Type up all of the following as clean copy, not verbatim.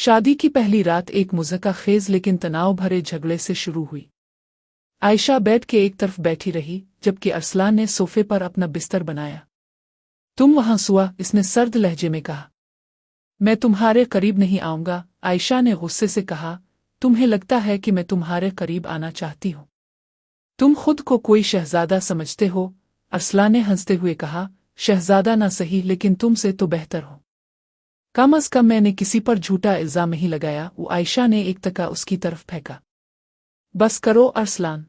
शादी की पहली रात एक मुज़क्का खेज लेकिन तनाव भरे झगड़े से शुरू हुई। आयशा बेड के एक तरफ बैठी रही जबकि अरसलान ने सोफे पर अपना बिस्तर बनाया। तुम वहां सुआ, इसने सर्द लहजे में कहा। मैं तुम्हारे करीब नहीं आऊंगा, आयशा ने गुस्से से कहा। तुम्हें लगता है कि मैं तुम्हारे करीब आना चाहती हूं? तुम खुद को कोई शहजादा समझते हो? अरसलान ने हंसते हुए कहा। शहजादा ना सही लेकिन तुमसे तो बेहतर हो। कम अज कम मैंने किसी पर झूठा इल्जाम नहीं लगाया। वो आयशा ने एक तका उसकी तरफ फेंका। बस करो अरसलान,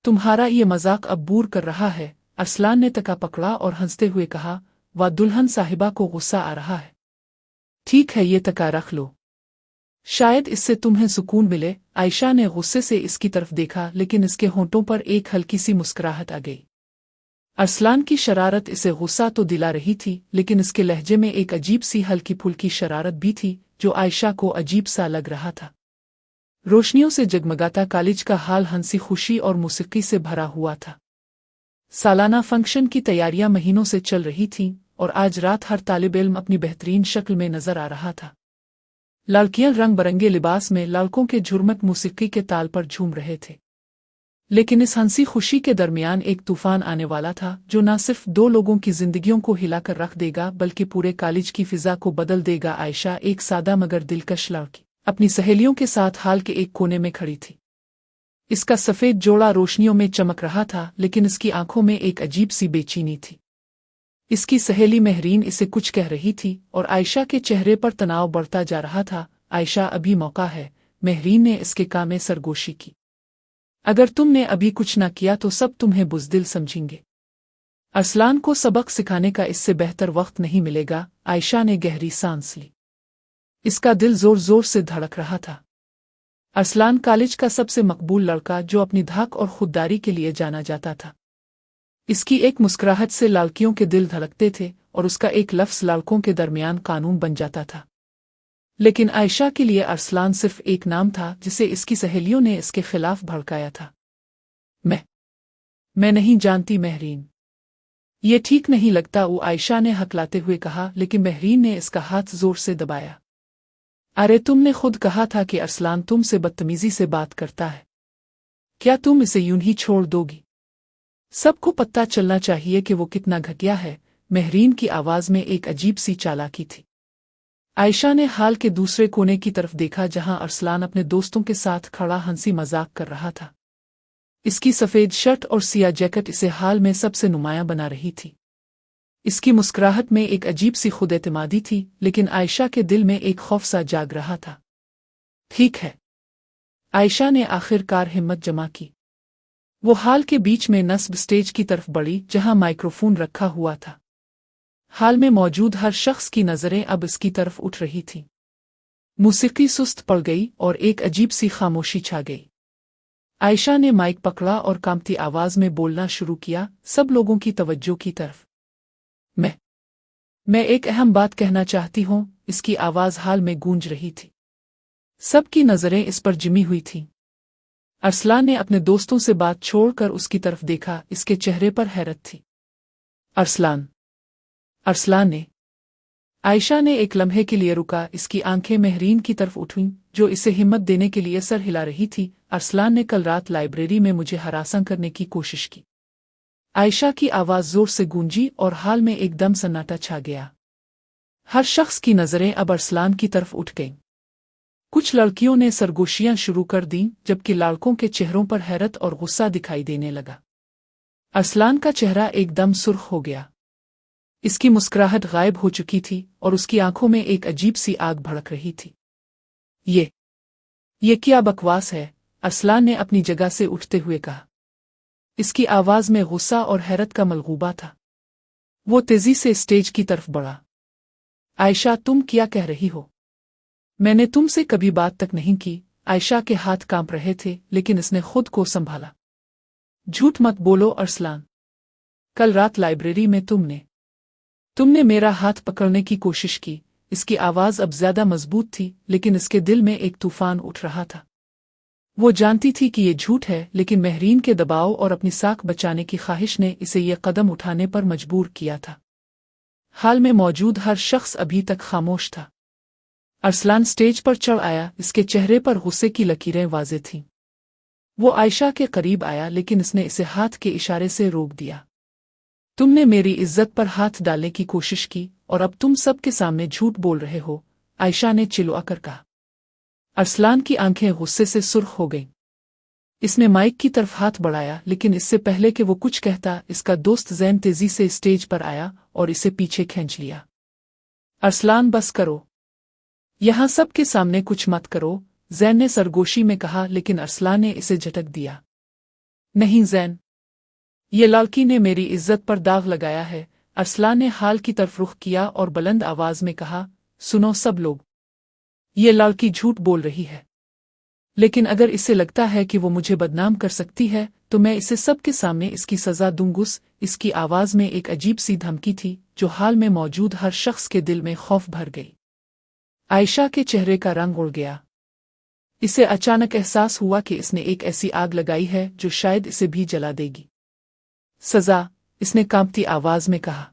तुम्हारा ये मजाक अब बूर कर रहा है। अरसलान ने तका पकड़ा और हंसते हुए कहा। वह दुल्हन साहिबा को गुस्सा आ रहा है। ठीक है, ये तका रख लो, शायद इससे तुम्हें सुकून मिले। आयशा ने गुस्से से इसकी तरफ देखा लेकिन इसके होंठों पर एक हल्की सी मुस्कुराहट आ गई। अरसलान की शरारत इसे गुस्सा तो दिला रही थी लेकिन इसके लहजे में एक अजीब सी हल्की फुल्की शरारत भी थी जो आयशा को अजीब सा लग रहा था। रोशनियों से जगमगाता कॉलेज का हाल हंसी खुशी और मौसीकी से भरा हुआ था। सालाना फंक्शन की तैयारियां महीनों से चल रही थीं और आज रात हर तालिब इल्म अपनी बेहतरीन शक्ल में नजर आ रहा था। लड़कियां रंग बरंगे लिबास में लड़कों के झुरमट मौसीकी के ताल पर झूम रहे थे। लेकिन इस हंसी खुशी के दरमियान एक तूफान आने वाला था जो न सिर्फ दो लोगों की जिंदगियों को हिलाकर रख देगा बल्कि पूरे कॉलेज की फिजा को बदल देगा। आयशा, एक सादा मगर दिलकश लड़की, अपनी सहेलियों के साथ हाल के एक कोने में खड़ी थी। इसका सफेद जोड़ा रोशनियों में चमक रहा था लेकिन इसकी आंखों में एक अजीब सी बेचैनी थी। इसकी सहेली महरीन इसे कुछ कह रही थी और आयशा के चेहरे पर तनाव बढ़ता जा रहा था। आयशा, अभी मौका है, महरीन ने इसके कान में सरगोशी की। अगर तुमने अभी कुछ न किया तो सब तुम्हें बुज़दिल समझेंगे। अरसलान को सबक सिखाने का इससे बेहतर वक्त नहीं मिलेगा। आयशा ने गहरी सांस ली। इसका दिल जोर जोर से धड़क रहा था। अरसलान कॉलेज का सबसे मकबूल लड़का जो अपनी धाक और खुददारी के लिए जाना जाता था। इसकी एक मुस्कुराहट से लड़कियों के दिल धड़कते थे और उसका एक लफ्ज़ लड़कों के दरमियान कानून बन जाता था। लेकिन आयशा के लिए अरसलान सिर्फ एक नाम था जिसे इसकी सहेलियों ने इसके खिलाफ भड़काया था। मैं नहीं जानती महरीन, ये ठीक नहीं लगता, वो आयशा ने हकलाते हुए कहा। लेकिन महरीन ने इसका हाथ जोर से दबाया। अरे, तुमने खुद कहा था कि अरसलान तुमसे बदतमीजी से बात करता है। क्या तुम इसे यूं ही छोड़ दोगी? सबको पता चलना चाहिए कि वो कितना घटिया है। महरीन की आवाज में एक अजीब सी चालाकी थी। आयशा ने हाल के दूसरे कोने की तरफ देखा जहां अरसलान अपने दोस्तों के साथ खड़ा हंसी मजाक कर रहा था। इसकी सफेद शर्ट और सिया जैकेट इसे हाल में सबसे नुमायां बना रही थी। इसकी मुस्कुराहट में एक अजीब सी खुद-एतमादी थी लेकिन आयशा के दिल में एक खौफ सा जाग रहा था। ठीक है, आयशा ने आखिरकार हिम्मत जमा की। वो हाल के बीच में नस्ब स्टेज की तरफ बढ़ी जहां माइक्रोफोन रखा हुआ था। हाल में मौजूद हर शख्स की नज़रें अब इसकी तरफ उठ रही थीं। मौसीकी सुस्त पड़ गई और एक अजीब सी खामोशी छा गई। आयशा ने माइक पकड़ा और कांपती आवाज में बोलना शुरू किया, सब लोगों की तवज्जो की तरफ। मैं एक अहम बात कहना चाहती हूं। इसकी आवाज हाल में गूंज रही थी। सबकी नजरें इस पर जिमी हुई थीं। अरसलान ने अपने दोस्तों से बात छोड़कर उसकी तरफ देखा। इसके चेहरे पर हैरत थी। अरसलान ने। आयशा ने एक लम्हे के लिए रुका। इसकी आंखें महरीन की तरफ उठीं जो इसे हिम्मत देने के लिए सर हिला रही थी। अरसलान ने कल रात लाइब्रेरी में मुझे हरासा करने की कोशिश की। आयशा की आवाज जोर से गूंजी और हाल में एकदम सन्नाटा छा गया। हर शख्स की नजरें अब अरसलान की तरफ उठ गईं। कुछ लड़कियों ने सरगोशियां शुरू कर दीं जबकि लड़कों के चेहरों पर हैरत और गुस्सा दिखाई देने लगा। अरसलान का चेहरा एकदम सुर्ख हो गया। इसकी मुस्कुराहट गायब हो चुकी थी और उसकी आंखों में एक अजीब सी आग भड़क रही थी। ये क्या बकवास है? अरसलान ने अपनी जगह से उठते हुए कहा। इसकी आवाज में गुस्सा और हैरत का मलगूबा था। वो तेजी से स्टेज की तरफ बढ़ा। आयशा, तुम क्या कह रही हो? मैंने तुमसे कभी बात तक नहीं की। आयशा के हाथ कांप रहे थे लेकिन इसने खुद को संभाला। झूठ मत बोलो अरसलान, कल रात लाइब्रेरी में तुमने मेरा हाथ पकड़ने की कोशिश की। इसकी आवाज अब ज्यादा मजबूत थी लेकिन इसके दिल में एक तूफान उठ रहा था। वो जानती थी कि ये झूठ है लेकिन महरीन के दबाव और अपनी साख बचाने की ख्वाहिश ने इसे ये कदम उठाने पर मजबूर किया था। हाल में मौजूद हर शख्स अभी तक खामोश था। अरसलान स्टेज पर चढ़ आया, इसके चेहरे पर गुस्से की लकीरें वाज़ेह थीं। वो आयशा के करीब आया लेकिन इसने इसे हाथ के इशारे से रोक दिया। तुमने मेरी इज्जत पर हाथ डालने की कोशिश की और अब तुम सबके सामने झूठ बोल रहे हो, आयशा ने चिल्ला कर कहा। अरसलान की आंखें गुस्से से सुर्ख हो गईं। इसने माइक की तरफ हाथ बढ़ाया लेकिन इससे पहले कि वो कुछ कहता, इसका दोस्त ज़ैन तेजी से स्टेज पर आया और इसे पीछे खींच लिया। अरसलान, बस करो, यहाँ सबके सामने कुछ मत करो, ज़ैन ने सरगोशी में कहा लेकिन अरसलान ने इसे झटक दिया। नहीं ज़ैन, ये लड़की ने मेरी इज्जत पर दाग लगाया है। अरसलान ने हाल की तरफ रुख किया और बुलंद आवाज में कहा, सुनो सब लोग, ये लड़की झूठ बोल रही है, लेकिन अगर इसे लगता है कि वो मुझे बदनाम कर सकती है तो मैं इसे सबके सामने इसकी सजा दूंगुस। इसकी आवाज में एक अजीब सी धमकी थी जो हाल में मौजूद हर शख्स के दिल में खौफ भर गई। आयशा के चेहरे का रंग उड़ गया। इसे अचानक एहसास हुआ कि इसने एक ऐसी आग लगाई है जो शायद इसे भी जला देगी। सजा, इसने कांपती आवाज में कहा।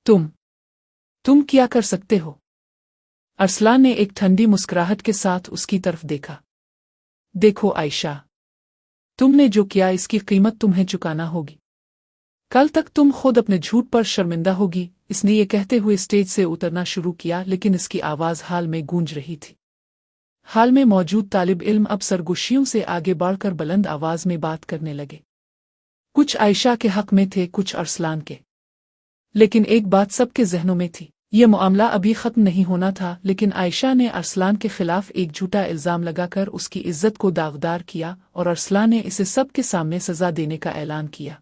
तुम क्या कर सकते हो? अरसलान ने एक ठंडी मुस्कुराहट के साथ उसकी तरफ देखा। देखो आयशा, तुमने जो किया इसकी कीमत तुम्हें चुकाना होगी। कल तक तुम खुद अपने झूठ पर शर्मिंदा होगी। इसने ये कहते हुए स्टेज से उतरना शुरू किया लेकिन इसकी आवाज हाल में गूंज रही थी। हाल में मौजूद तालिब इल्म अब सरगोशियों से आगे बढ़कर बुलंद आवाज में बात करने लगे। कुछ आयशा के हक में थे, कुछ अरसलान के। लेकिन एक बात सबके जहनों में थी, ये मामला अभी खत्म नहीं होना था। लेकिन आयशा ने अरसलान के खिलाफ एक झूठा इल्जाम लगाकर उसकी इज्जत को दागदार किया और अरसलान ने इसे सबके सामने सजा देने का ऐलान किया।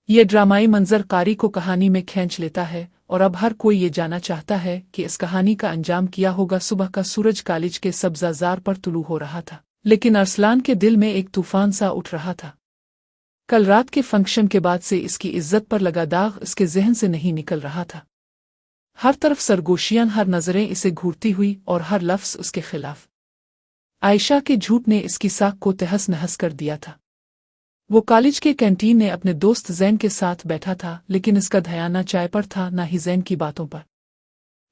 ये ड्रामाई मंजर कारी को कहानी में खींच लेता है और अब हर कोई ये जानना चाहता है कि इस कहानी का अंजाम क्या होगा। सुबह का सूरज कॉलेज के सब्जाजार पर तुलू हो रहा था, लेकिन अरसलान के दिल में एक तूफान सा उठ रहा था। कल रात के फंक्शन के बाद से इसकी इज्जत पर लगा दाग इसके जहन से नहीं निकल रहा था। हर तरफ सरगोशियां, हर नजरें इसे घूरती हुई और हर लफ्ज उसके खिलाफ। आयशा के झूठ ने इसकी साख को तहस नहस कर दिया था। वो कॉलेज के कैंटीन में अपने दोस्त ज़ैन के साथ बैठा था लेकिन इसका ध्यान न चाय पर था न ही ज़ैन की बातों पर।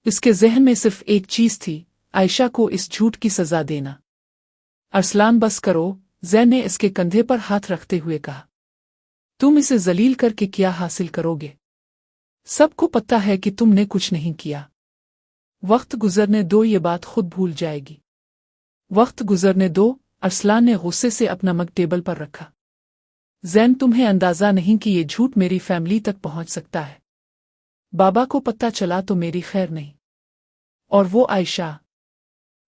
इसके जहन में सिर्फ एक चीज थी, आयशा को इस झूठ की सजा देना। अरसलान, बस करो, ज़ैन ने इसके कंधे पर हाथ रखते हुए कहा। तुम इसे जलील करके क्या हासिल करोगे? सबको पता है कि तुमने कुछ नहीं किया। वक्त गुजरने दो, ये बात खुद भूल जाएगी। वक्त गुजरने दो। अरसलान ने गुस्से से अपना मग टेबल पर रखा। ज़ैन, तुम्हें अंदाजा नहीं कि ये झूठ मेरी फैमिली तक पहुंच सकता है। बाबा को पता चला तो मेरी खैर नहीं। और वो आयशा,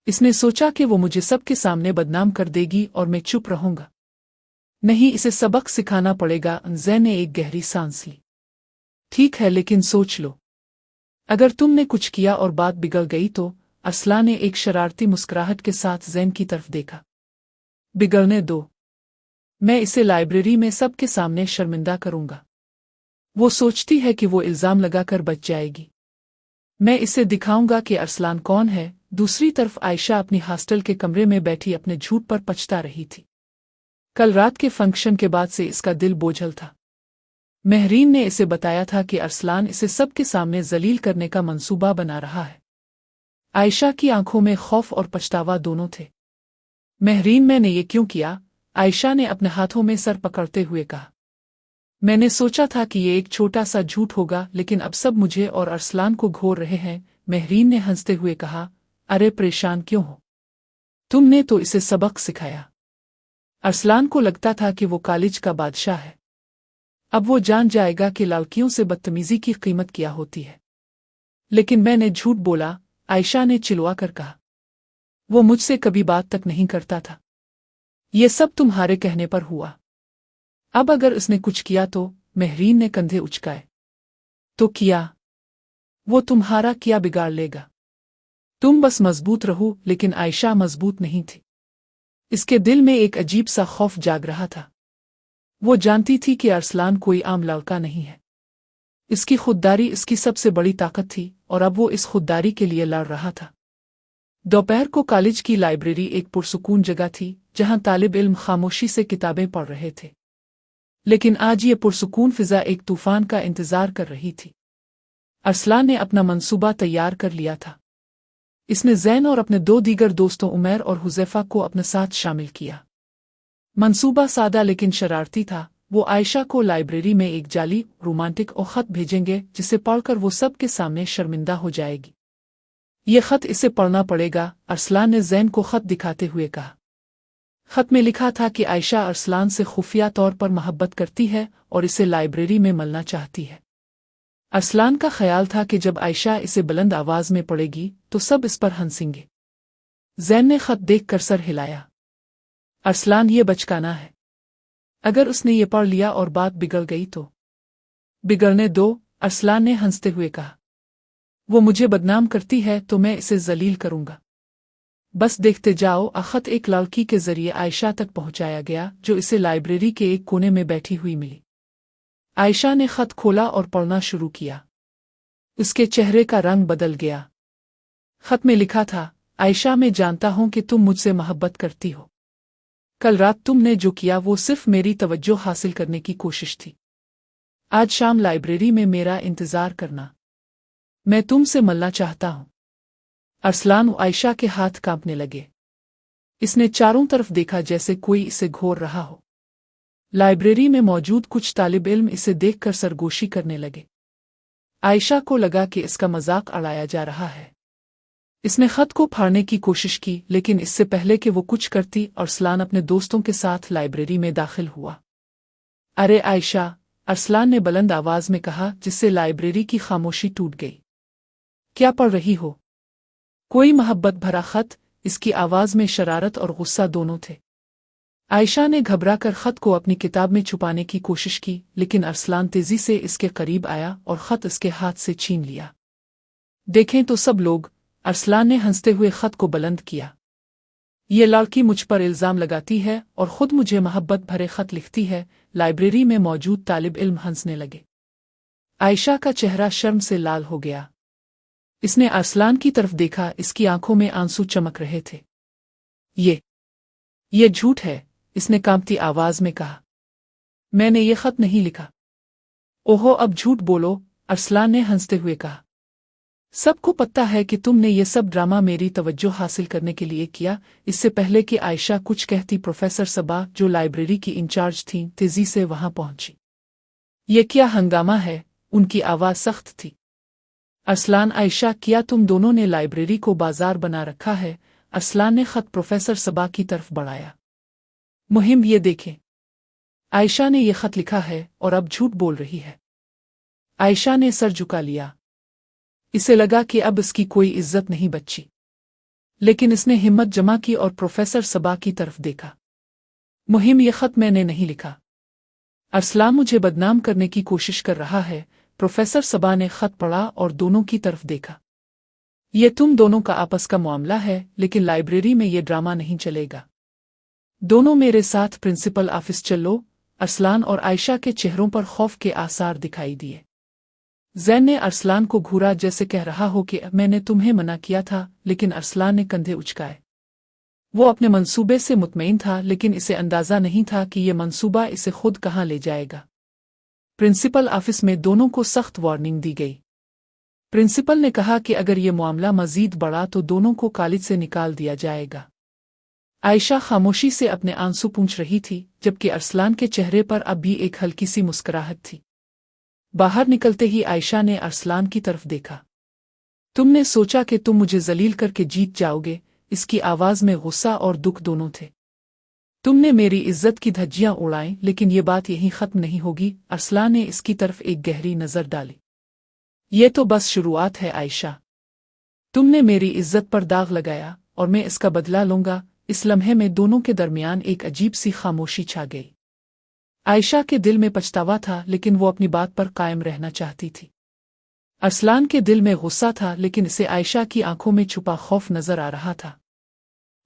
इसने सोचा कि वो मुझे सबके सामने बदनाम कर देगी और मैं चुप रहूंगा। नहीं, इसे सबक सिखाना पड़ेगा। ज़ैन ने एक गहरी सांस ली। ठीक है, लेकिन सोच लो, अगर तुमने कुछ किया और बात बिगड़ गई तो? अरसलान ने एक शरारती मुस्कुराहट के साथ ज़ैन की तरफ देखा। बिगड़ने दो, मैं इसे लाइब्रेरी में सबके सामने शर्मिंदा करूंगा। वो सोचती है कि वो इल्जाम लगाकर बच जाएगी। मैं इसे दिखाऊंगा कि अरसलान कौन है। दूसरी तरफ आयशा अपनी हॉस्टल के कमरे में बैठी अपने झूठ पर पछता रही थी। कल रात के फंक्शन के बाद से इसका दिल बोझल था। महरीन ने इसे बताया था कि अरसलान इसे सबके सामने जलील करने का मंसूबा बना रहा है। आयशा की आंखों में खौफ और पछतावा दोनों थे। महरीन, मैंने ये क्यों किया? आयशा ने अपने हाथों में सर पकड़ते हुए कहा। मैंने सोचा था कि ये एक छोटा सा झूठ होगा, लेकिन अब सब मुझे और अरसलान को घोर रहे हैं। महरीन ने हंसते हुए कहा। अरे परेशान क्यों हो? तुमने तो इसे सबक सिखाया। अरसलान को लगता था कि वो कॉलेज का बादशाह है। अब वो जान जाएगा कि लड़कियों से बदतमीजी की कीमत क्या होती है। लेकिन मैंने झूठ बोला, आयशा ने चिल्ला कर कहा। वो मुझसे कभी बात तक नहीं करता था। ये सब तुम्हारे कहने पर हुआ। अब अगर उसने कुछ किया तो? महरीन ने कंधे उचकाए। तो किया, वो तुम्हारा क्या बिगाड़ लेगा? तुम बस मजबूत रहो। लेकिन आयशा मजबूत नहीं थी। इसके दिल में एक अजीब सा खौफ जाग रहा था। वो जानती थी कि अरसलान कोई आम लड़का नहीं है। इसकी खुददारी इसकी सबसे बड़ी ताकत थी और अब वो इस खुददारी के लिए लड़ रहा था। दोपहर को कॉलेज की लाइब्रेरी एक पुरसुकून जगह थी जहां तालिब इल्म खामोशी से किताबें पढ़ रहे थे। लेकिन आज ये पुरसुकून फिजा एक तूफान का इंतजार कर रही थी। अरसलान ने अपना मंसूबा तैयार कर लिया था। इसने ज़ैन और अपने दो दीगर दोस्तों उमैर और हुज़ैफ़ा को अपने साथ शामिल किया। मंसूबा सादा लेकिन शरारती था। वो आयशा को लाइब्रेरी में एक जाली रोमांटिक और ख़त भेजेंगे जिसे पढ़कर वो सब के सामने शर्मिंदा हो जाएगी। ये ख़त इसे पढ़ना पड़ेगा, अरसलान ने ज़ैन को ख़त दिखाते हुए कहा। ख़त में लिखा था कि आयशा अरसलान से खुफिया तौर पर मोहब्बत करती है और इसे लाइब्रेरी में मिलना चाहती है। अरसलान का ख्याल था कि जब आयशा इसे बुलंद आवाज में पढ़ेगी तो सब इस पर हंसेंगे। ज़ैन ने ख़त देखकर सर हिलाया। अरसलान ये बचकाना है। अगर उसने ये पढ़ लिया और बात बिगड़ गई तो? बिगड़ने दो, अरसलान ने हंसते हुए कहा। वो मुझे बदनाम करती है तो मैं इसे जलील करूंगा। बस देखते जाओ। ख़त एक लड़की के जरिए आयशा तक पहुंचाया गया जो इसे लाइब्रेरी के एक कोने में बैठी हुई मिली। आयशा ने ख़त खोला और पढ़ना शुरू किया। उसके चेहरे का रंग बदल गया। ख़त में लिखा था, आयशा मैं जानता हूं कि तुम मुझसे मोहब्बत करती हो। कल रात तुमने जो किया वो सिर्फ मेरी तवज्जो हासिल करने की कोशिश थी। आज शाम लाइब्रेरी में मेरा इंतज़ार करना। मैं तुमसे मिलना चाहता हूं। अरसलान और आयशा के हाथ कांपने लगे। इसने चारों तरफ देखा जैसे कोई इसे घोर रहा हो। लाइब्रेरी में मौजूद कुछ तालिब इल्म इसे देखकर सरगोशी करने लगे। आयशा को लगा कि इसका मजाक उड़ाया जा रहा है। इसने ख़त को फाड़ने की कोशिश की, लेकिन इससे पहले कि वो कुछ करती अरसलान अपने दोस्तों के साथ लाइब्रेरी में दाखिल हुआ। अरे आयशा, अरसलान ने बुलंद आवाज में कहा जिससे लाइब्रेरी की खामोशी टूट गई। क्या पढ़ रही हो? कोई मोहब्बत भरा ख़त? इसकी आवाज़ में शरारत और गुस्सा दोनों थे। आयशा ने घबराकर ख़त को अपनी किताब में छुपाने की कोशिश की, लेकिन अरसलान तेजी से इसके करीब आया और ख़त इसके हाथ से छीन लिया। देखें तो सब लोग, अरसलान ने हंसते हुए ख़त को बुलंद किया। ये लड़की मुझ पर इल्ज़ाम लगाती है और ख़ुद मुझे मोहब्बत भरे ख़त लिखती है। लाइब्रेरी में मौजूद तालिब इल्म हंसने लगे। आयशा का चेहरा शर्म से लाल हो गया। इसने अरसलान की तरफ देखा, इसकी आंखों में आंसू चमक रहे थे। ये झूठ है, इसने कांपती आवाज में कहा। मैंने ये ख़त नहीं लिखा। ओहो, अब झूठ बोलो, अरसलान ने हंसते हुए कहा। सबको पता है कि तुमने ये सब ड्रामा मेरी तवज्जो हासिल करने के लिए किया। इससे पहले कि आयशा कुछ कहती, प्रोफेसर सबा जो लाइब्रेरी की इंचार्ज थीं तेजी से वहां पहुंची। ये क्या हंगामा है? उनकी आवाज़ सख्त थी। अरसलान, आयशा, क्या तुम दोनों ने लाइब्रेरी को बाजार बना रखा है? अरसलान ने ख़त प्रोफेसर सबा की तरफ बढ़ाया। मुहिम, ये देखें। आयशा ने यह ख़त लिखा है और अब झूठ बोल रही है। आयशा ने सर झुका लिया। इसे लगा कि अब इसकी कोई इज्जत नहीं बची, लेकिन इसने हिम्मत जमा की और प्रोफेसर सबा की तरफ देखा। मुहिम, ये ख़त मैंने नहीं लिखा। अरसलान मुझे बदनाम करने की कोशिश कर रहा है। प्रोफेसर सबा ने ख़त पढ़ा और दोनों की तरफ देखा। ये तुम दोनों का आपस का मामला है, लेकिन लाइब्रेरी में ये ड्रामा नहीं चलेगा। दोनों मेरे साथ प्रिंसिपल ऑफिस चलो। अरसलान और आयशा के चेहरों पर खौफ के आसार दिखाई दिए। ज़ैन ने अरसलान को घूरा जैसे कह रहा हो कि मैंने तुम्हें मना किया था, लेकिन अरसलान ने कंधे उचकाए। वो अपने मंसूबे से मुतमईन था, लेकिन इसे अंदाज़ा नहीं था कि ये मंसूबा इसे खुद कहाँ ले जाएगा। प्रिंसिपल ऑफिस में दोनों को सख्त वार्निंग दी गई। प्रिंसिपल ने कहा कि अगर ये मामला मज़ीद बढ़ा तो दोनों को कॉलेज से निकाल दिया जाएगा। आयशा खामोशी से अपने आंसू पूंछ रही थी, जबकि अरसलान के चेहरे पर अब भी एक हल्की सी मुस्कुराहट थी। बाहर निकलते ही आयशा ने अरसलान की तरफ देखा। तुमने सोचा कि तुम मुझे जलील करके जीत जाओगे? इसकी आवाज़ में गुस्सा और दुख दोनों थे। तुमने मेरी इज्जत की धज्जियां उड़ाईं, लेकिन ये बात यहीं ख़त्म नहीं होगी। अरसलान ने इसकी तरफ एक गहरी नज़र डाली। ये तो बस शुरुआत है आयशा। तुमने मेरी इज्जत पर दाग लगाया और मैं इसका बदला लूंगा। इस लम्हे में दोनों के दरमियान एक अजीब सी खामोशी छा गई। आयशा के दिल में पछतावा था, लेकिन वो अपनी बात पर कायम रहना चाहती थी। अरसलान के दिल में गुस्सा था, लेकिन इसे आयशा की आंखों में छुपा खौफ नजर आ रहा था।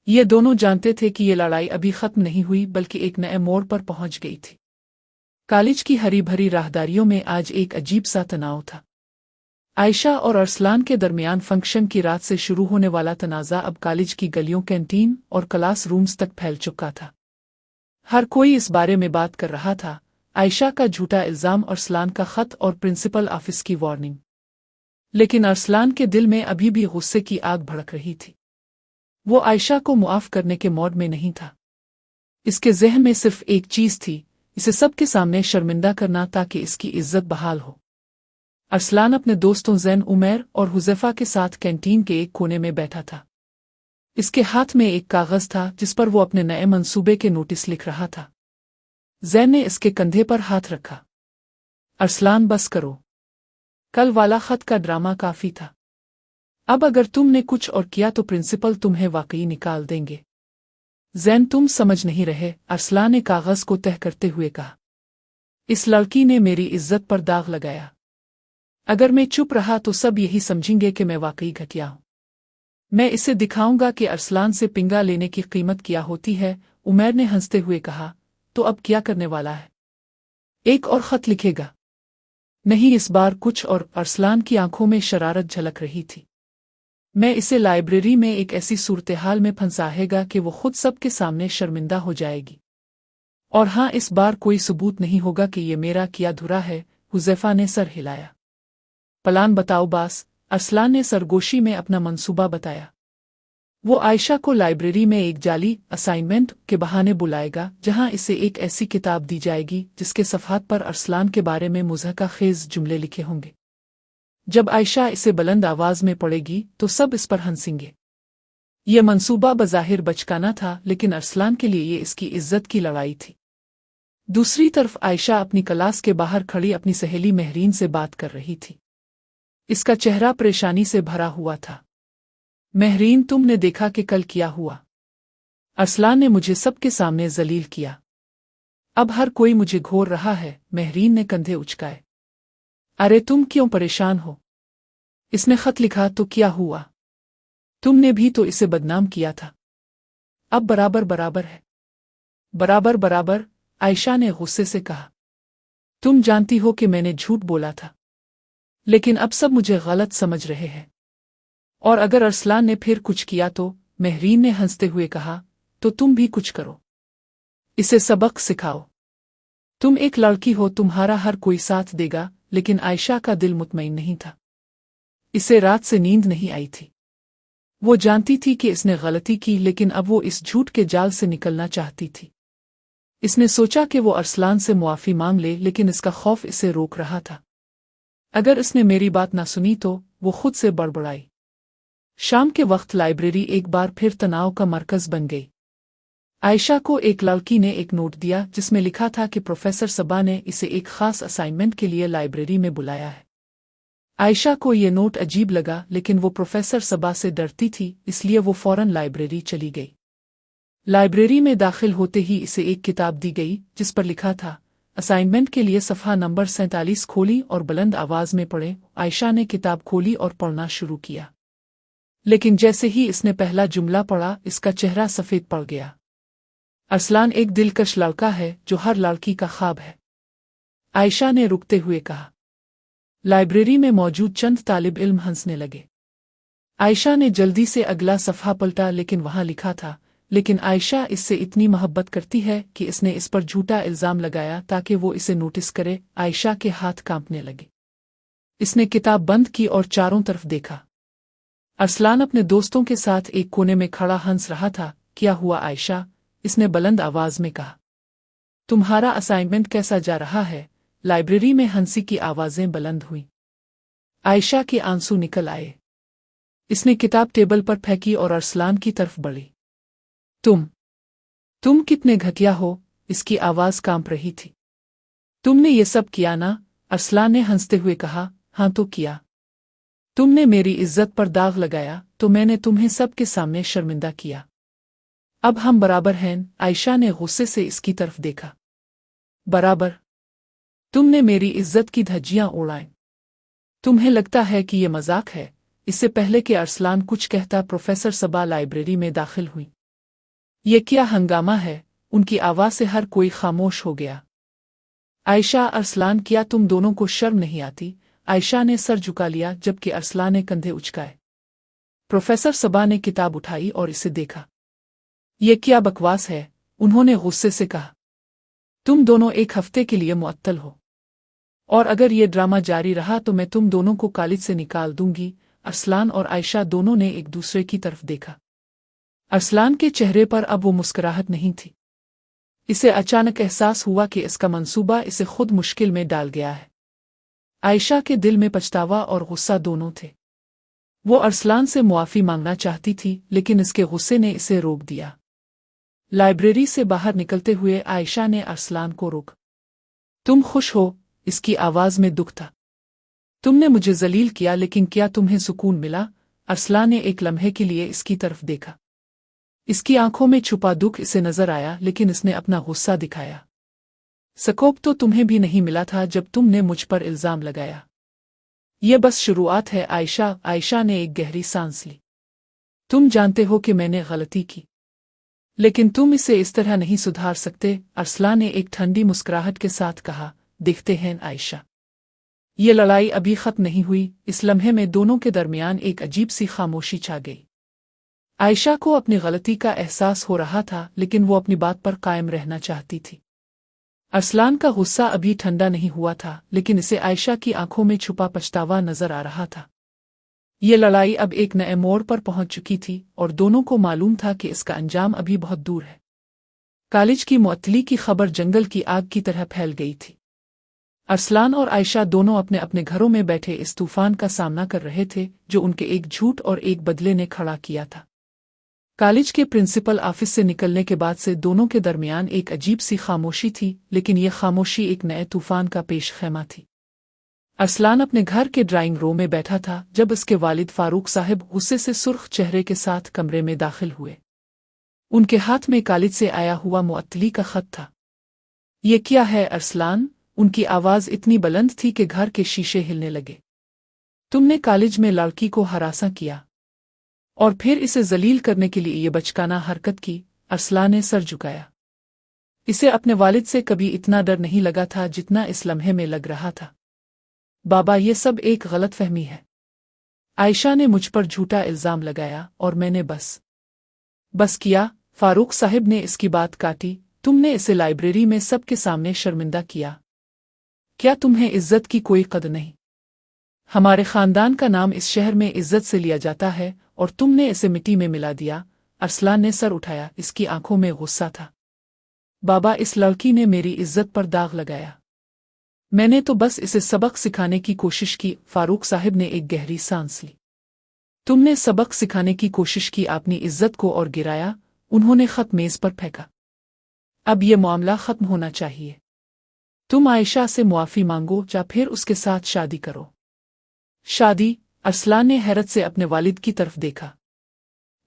ये दोनों जानते थे कि ये लड़ाई अभी खत्म नहीं हुई, बल्कि एक नए मोड़ पर पहुंच गई थी। कॉलेज की हरी भरी राहदारियों में आज एक अजीब सा तनाव था। आयशा और अरसलान के दरमियान फंक्शन की रात से शुरू होने वाला तनाज़ा अब कॉलेज की गलियों, कैंटीन और क्लास रूम्स तक फैल चुका था। हर कोई इस बारे में बात कर रहा था। आयशा का झूठा इल्ज़ाम, अरसलान का ख़त और प्रिंसिपल ऑफिस की वार्निंग। लेकिन अरसलान के दिल में अभी भी गुस्से की आग भड़क रही थी। वो आयशा को मुआफ करने के मूड में नहीं था। इसके ज़हन में सिर्फ एक चीज़ थी, इसे सबके सामने शर्मिंदा करना ताकि इसकी इज्जत बहाल हो। अरसलान अपने दोस्तों ज़ैन, उमैर और हुज़ैफा के साथ कैंटीन के एक कोने में बैठा था। इसके हाथ में एक कागज़ था जिस पर वो अपने नए मंसूबे के नोटिस लिख रहा था। ज़ैन ने इसके कंधे पर हाथ रखा। अरसलान, बस करो। कल वाला खत का ड्रामा काफ़ी था। अब अगर तुमने कुछ और किया तो प्रिंसिपल तुम्हें वाकई निकाल देंगे। ज़ैन, तुम समझ नहीं रहे, अरसलान ने कागज़ को तह करते हुए कहा। इस लड़की ने मेरी इज्जत पर दाग लगाया। अगर मैं चुप रहा तो सब यही समझेंगे कि मैं वाकई घटिया हूं। मैं इसे दिखाऊंगा कि अरसलान से पिंगा लेने की कीमत क्या होती है। उमैर ने हंसते हुए कहा। तो अब क्या करने वाला है? एक और खत लिखेगा? नहीं, इस बार कुछ और। अरसलान की आंखों में शरारत झलक रही थी। मैं इसे लाइब्रेरी में एक ऐसी सूरत-ए-हाल में फंसाएगा कि वो खुद सबके सामने शर्मिंदा हो जाएगी। और हाँ, इस बार कोई सबूत नहीं होगा कि ये मेरा किया धुरा है। हुज़ैफा ने सर हिलाया। प्लान बताओ बास। अरसलान ने सरगोशी में अपना मंसूबा बताया। वो आयशा को लाइब्रेरी में एक जाली असाइनमेंट के बहाने बुलाएगा, जहां इसे एक ऐसी किताब दी जाएगी जिसके सफ़हात पर अरसलान के बारे में मुज़हका-खेज़ जुमले लिखे होंगे। जब आयशा इसे बुलंद आवाज़ में पढ़ेगी तो सब इस पर हंसेंगे। यह मंसूबा बज़ाहिर बचकाना था, लेकिन अरसलान के लिए ये इसकी इज्जत की लड़ाई थी। दूसरी तरफ आयशा अपनी क्लास के बाहर खड़ी अपनी सहेली महरीन से बात कर रही थी। इसका चेहरा परेशानी से भरा हुआ था। महरीन, तुमने देखा कि कल क्या हुआ? अरसलान ने मुझे सबके सामने जलील किया। अब हर कोई मुझे घोर रहा है। महरीन ने कंधे उचकाए। अरे तुम क्यों परेशान हो? इसने खत लिखा तो क्या हुआ? तुमने भी तो इसे बदनाम किया था। अब बराबर बराबर है। बराबर बराबर, आयशा ने गुस्से से कहा। तुम जानती हो कि मैंने झूठ बोला था, लेकिन अब सब मुझे गलत समझ रहे हैं। और अगर अरसलान ने फिर कुछ किया तो? महरीन ने हंसते हुए कहा। तो तुम भी कुछ करो, इसे सबक सिखाओ। तुम एक लड़की हो, तुम्हारा हर कोई साथ देगा। लेकिन आयशा का दिल मुतमईन नहीं था। इसे रात से नींद नहीं आई थी। वो जानती थी कि इसने गलती की, लेकिन अब वो इस झूठ के जाल से निकलना चाहती थी। इसने सोचा कि वो अरसलान से मुआफ़ी मांग ले, लेकिन इसका खौफ इसे रोक रहा था। अगर इसने मेरी बात ना सुनी तो? वो खुद से बड़बड़ाई। शाम के वक्त लाइब्रेरी एक बार फिर तनाव का मरकज बन गई। आयशा को एक लड़की ने एक नोट दिया जिसमें लिखा था कि प्रोफेसर सबा ने इसे एक खास असाइनमेंट के लिए लाइब्रेरी में बुलाया है। आयशा को ये नोट अजीब लगा, लेकिन वो प्रोफेसर सबा से डरती थी, इसलिए वो फौरन लाइब्रेरी चली गई। लाइब्रेरी में दाखिल होते ही इसे एक किताब दी गई जिस पर लिखा था, असाइनमेंट के लिए सफ़हा नंबर 47 खोली और बुलंद आवाज़ में पढ़े। आयशा ने किताब खोली और पढ़ना शुरू किया, लेकिन जैसे ही इसने पहला जुमला पढ़ा, इसका चेहरा सफ़ेद पड़ गया। अरसलान एक दिलकश लड़का है जो हर लड़की का ख्वाब है, आयशा ने रुकते हुए कहा। लाइब्रेरी में मौजूद चंद तालिब इल्म हंसने लगे। आयशा ने जल्दी से अगला सफ़हा पलटा, लेकिन वहां लिखा था, लेकिन आयशा इससे इतनी मोहब्बत करती है कि इसने इस पर झूठा इल्ज़ाम लगाया ताकि वो इसे नोटिस करे। आयशा के हाथ कांपने लगे। इसने किताब बंद की और चारों तरफ देखा। अरसलान अपने दोस्तों के साथ एक कोने में खड़ा हंस रहा था। क्या हुआ आयशा? इसने बुलंद आवाज में कहा। तुम्हारा असाइनमेंट कैसा जा रहा है? लाइब्रेरी में हंसी की आवाजें बुलंद हुईं। आयशा के आंसू निकल आए। इसने किताब टेबल पर फेंकी और अरसलान की तरफ बढ़ी। तुम कितने घटिया हो? इसकी आवाज कांप रही थी। तुमने ये सब किया ना? अरसलान ने हंसते हुए कहा। हाँ तो किया। तुमने मेरी इज्जत पर दाग लगाया तो मैंने तुम्हें सबके सामने शर्मिंदा किया। अब हम बराबर हैं। आयशा ने गुस्से से इसकी तरफ देखा। बराबर? तुमने मेरी इज्जत की धज्जियां उड़ाईं। तुम्हें लगता है कि ये मजाक है? इससे पहले कि अरसलान कुछ कहता, प्रोफेसर सबा लाइब्रेरी में दाखिल हुई। ये क्या हंगामा है? उनकी आवाज से हर कोई खामोश हो गया। आयशा, अरसलान, क्या तुम दोनों को शर्म नहीं आती? आयशा ने सर झुका लिया जबकि अरसलान ने कंधे उचकाए। प्रोफेसर सबा ने किताब उठाई और इसे देखा। ये क्या बकवास है? उन्होंने गुस्से से कहा। तुम दोनों एक हफ्ते के लिए मुअत्तल हो। और अगर ये ड्रामा जारी रहा तो मैं तुम दोनों को कॉलेज से निकाल दूंगी। अरसलान और आयशा दोनों ने एक दूसरे की तरफ देखा। अरसलान के चेहरे पर अब वो मुस्कुराहट नहीं थी। इसे अचानक एहसास हुआ कि इसका मंसूबा इसे खुद मुश्किल में डाल गया है। आयशा के दिल में पछतावा और गुस्सा दोनों थे। वो अरसलान से मुआफ़ी मांगना चाहती थी, लेकिन इसके गुस्से ने इसे रोक दिया। लाइब्रेरी से बाहर निकलते हुए आयशा ने अरसलान को रोका। तुम खुश हो? इसकी आवाज़ में दुख था। तुमने मुझे जलील किया, लेकिन क्या तुम्हें सुकून मिला? अरसलान ने एक लम्हे के लिए इसकी तरफ देखा। इसकी आंखों में छुपा दुख इसे नजर आया, लेकिन इसने अपना गुस्सा दिखाया। सकून तो तुम्हें भी नहीं मिला था जब तुमने मुझ पर इल्जाम लगाया। यह बस शुरुआत है आयशा। आयशा ने एक गहरी सांस ली। तुम जानते हो कि मैंने गलती की, लेकिन तुम इसे इस तरह नहीं सुधार सकते। अरसलान ने एक ठंडी मुस्कुराहट के साथ कहा। देखते हैं आयशा, ये लड़ाई अभी खत्म नहीं हुई। इस लम्हे में दोनों के दरमियान एक अजीब सी खामोशी छा गई। आयशा को अपनी गलती का एहसास हो रहा था, लेकिन वो अपनी बात पर कायम रहना चाहती थी। अरसलान का गुस्सा अभी ठंडा नहीं हुआ था, लेकिन इसे आयशा की आंखों में छुपा पछतावा नजर आ रहा था। ये लड़ाई अब एक नए मोड़ पर पहुंच चुकी थी और दोनों को मालूम था कि इसका अंजाम अभी बहुत दूर है। कॉलेज की मुअत्तली की खबर जंगल की आग की तरह फैल गई थी। अरसलान और आयशा दोनों अपने अपने घरों में बैठे इस तूफान का सामना कर रहे थे जो उनके एक झूठ और एक बदले ने खड़ा किया था। कॉलेज के प्रिंसिपल ऑफिस से निकलने के बाद से दोनों के दरमियान एक अजीब सी खामोशी थी, लेकिन यह खामोशी एक नए तूफान का पेश खैमा थी। अरसलान अपने घर के ड्राइंग रूम में बैठा था जब उसके वालिद फारूक साहब गुस्से से सुर्ख चेहरे के साथ कमरे में दाखिल हुए। उनके हाथ में कॉलेज से आया हुआ मुअत्तली का खत था। ये क्या है अरसलान? उनकी आवाज़ इतनी बुलंद थी कि घर के शीशे हिलने लगे। तुमने कॉलेज में लड़की को हरासा किया और फिर इसे जलील करने के लिए ये बचकाना हरकत की। अरसलान ने सर झुकाया। इसे अपने वालिद से कभी इतना डर नहीं लगा था जितना इस लम्हे में लग रहा था। बाबा, ये सब एक गलतफहमी है। आयशा ने मुझ पर झूठा इल्ज़ाम लगाया और मैंने बस किया। फारूक साहब ने इसकी बात काटी। तुमने इसे लाइब्रेरी में सबके सामने शर्मिंदा किया। क्या तुम्हें इज्जत की कोई कदर नहीं? हमारे खानदान का नाम इस शहर में इज्जत से लिया जाता है और तुमने इसे मिट्टी में मिला दिया। अरसलान ने सर उठाया। इसकी आंखों में गुस्सा था। बाबा, इस लड़की ने मेरी इज्जत पर दाग लगाया। मैंने तो बस इसे सबक सिखाने की कोशिश की। फारूक साहब ने एक गहरी सांस ली। तुमने सबक सिखाने की कोशिश की, अपनी इज्जत को और गिराया। उन्होंने खत मेज पर फेंका। अब यह मामला खत्म होना चाहिए। तुम आयशा से मुआफ़ी मांगो या फिर उसके साथ शादी करो। शादी? अरसलान ने हैरत से अपने वालिद की तरफ देखा।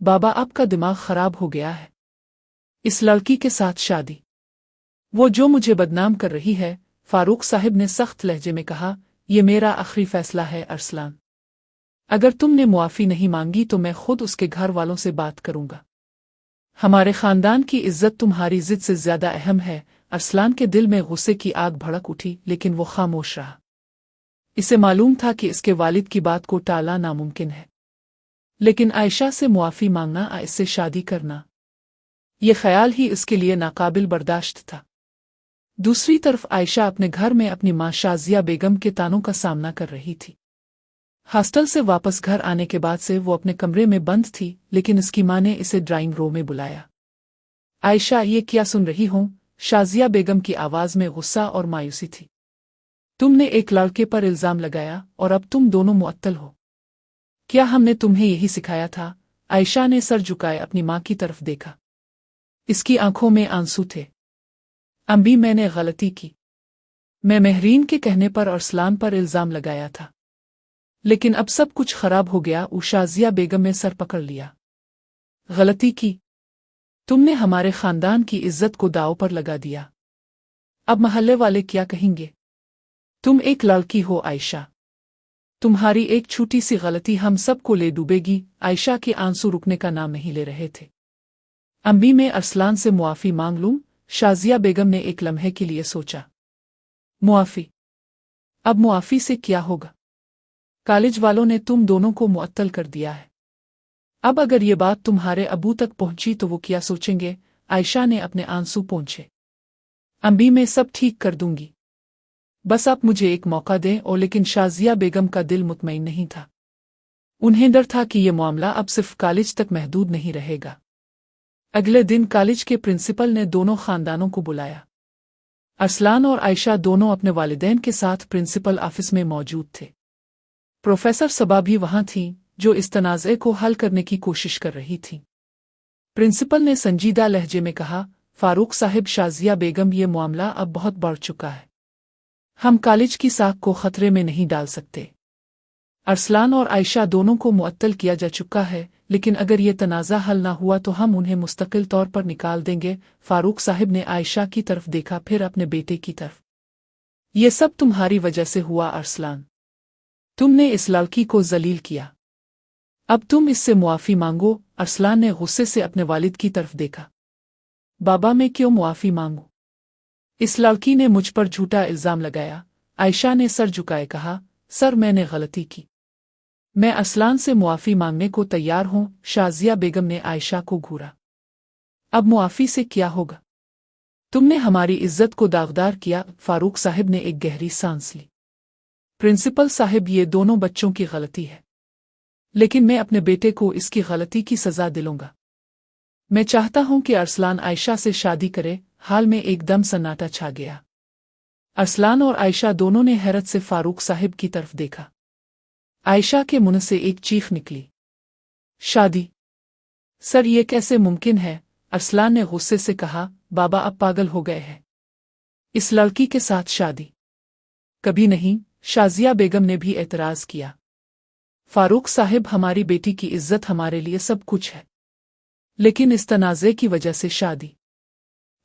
बाबा, आपका दिमाग खराब हो गया है। इस लड़की के साथ शादी? वो जो मुझे बदनाम कर रही है। फारूक साहब ने सख्त लहजे में कहा। यह मेरा आखिरी फैसला है अरसलान। अगर तुमने मुआफ़ी नहीं मांगी तो मैं खुद उसके घर वालों से बात करूंगा। हमारे खानदान की इज्जत तुम्हारी जिद से ज्यादा अहम है। अरसलान के दिल में गुस्से की आग भड़क उठी, लेकिन वो खामोश रहा। इसे मालूम था कि इसके वालिद की बात को टालना नामुमकिन है, लेकिन आयशा से मुआफ़ी मांगना, इससे शादी करना, ये ख्याल ही इसके लिए नाकाबिल बर्दाश्त था। दूसरी तरफ आयशा अपने घर में अपनी मां शाजिया बेगम के तानों का सामना कर रही थी। हॉस्टल से वापस घर आने के बाद से वो अपने कमरे में बंद थी, लेकिन इसकी मां ने इसे ड्राइंग रूम में बुलाया। आयशा, ये क्या सुन रही हूं? शाजिया बेगम की आवाज में गुस्सा और मायूसी थी। तुमने एक लड़के पर इल्जाम लगाया और अब तुम दोनों मुअत्तल हो। क्या हमने तुम्हें यही सिखाया था? आयशा ने सर झुकाए अपनी मां की तरफ देखा। इसकी आंखों में आंसू थे। अम्मी, मैंने गलती की। मैं महरीन के कहने पर अरसलान पर इल्जाम लगाया था, लेकिन अब सब कुछ खराब हो गया। शाजिया बेगम ने सर पकड़ लिया। गलती की? तुमने हमारे खानदान की इज्जत को दांव पर लगा दिया। अब महल्ले वाले क्या कहेंगे? तुम एक लड़की हो आयशा। तुम्हारी एक छोटी सी गलती हम सबको ले डूबेगी। आयशा के आंसू रुकने का नाम नहीं ले रहे थे। अम्मी, मैं अरसलान से मुआफ़ी मांग लूं? शाजिया बेगम ने एक लम्हे के लिए सोचा। मुआफ़ी? अब मुआफ़ी से क्या होगा? कॉलेज वालों ने तुम दोनों को मुअत्तल कर दिया है। अब अगर ये बात तुम्हारे अबू तक पहुंची तो वो क्या सोचेंगे? आयशा ने अपने आंसू पोंछे। अम्मी, मैं सब ठीक कर दूंगी। बस आप मुझे एक मौका दें। और लेकिन शाजिया बेगम का दिल मुतमईन नहीं था। उन्हें डर था कि ये मामला अब सिर्फ कॉलेज तक महदूद नहीं रहेगा। अगले दिन कॉलेज के प्रिंसिपल ने दोनों खानदानों को बुलाया। अरसलान और आयशा दोनों अपने वालिदैन के साथ प्रिंसिपल ऑफिस में मौजूद थे। प्रोफेसर सबा भी वहां थीं, जो इस तनाज़े को हल करने की कोशिश कर रही थीं। प्रिंसिपल ने संजीदा लहजे में कहा, फारूक साहिब, शाजिया बेगम, ये मामला अब बहुत बढ़ चुका है। हम कॉलेज की साख को खतरे में नहीं डाल सकते। अरसलान और आयशा दोनों को मुअत्तल किया जा चुका है, लेकिन अगर ये तनाज़ा हल ना हुआ तो हम उन्हें मुस्तकिल तौर पर निकाल देंगे। फारूक साहिब ने आयशा की तरफ देखा, फिर अपने बेटे की तरफ। ये सब तुम्हारी वजह से हुआ अरसलान। तुमने इस लड़की को जलील किया। अब तुम इससे मुआफ़ी मांगो। अरसलान ने गुस्से से अपने वालिद की तरफ देखा। बाबा, मैं क्यों मुआफ़ी मांगूं? इस लड़की ने मुझ पर झूठा इल्ज़ाम लगाया। आयशा ने सर झुकाए कहा, सर, मैंने गलती की। मैं अरसलान से मुआफ़ी मांगने को तैयार हूं। शाजिया बेगम ने आयशा को घूरा। अब मुआफ़ी से क्या होगा? तुमने हमारी इज्जत को दागदार किया। फारूक साहिब ने एक गहरी सांस ली। प्रिंसिपल साहिब, ये दोनों बच्चों की गलती है, लेकिन मैं अपने बेटे को इसकी गलती की सज़ा दिलूंगा। मैं चाहता हूं कि अरसलान आयशा से शादी करे। हाल में एकदम सन्नाटा छा गया। अरसलान और आयशा दोनों ने हैरत से फारूक साहिब की तरफ देखा। आयशा के मुंह से एक चीख निकली, शादी? सर, ये कैसे मुमकिन है? अरसलान ने गुस्से से कहा, बाबा, अब पागल हो गए हैं। इस लड़की के साथ शादी कभी नहीं। शाजिया बेगम ने भी एतराज़ किया। फारूक साहिब, हमारी बेटी की इज्जत हमारे लिए सब कुछ है, लेकिन इस तनाज़े की वजह से शादी,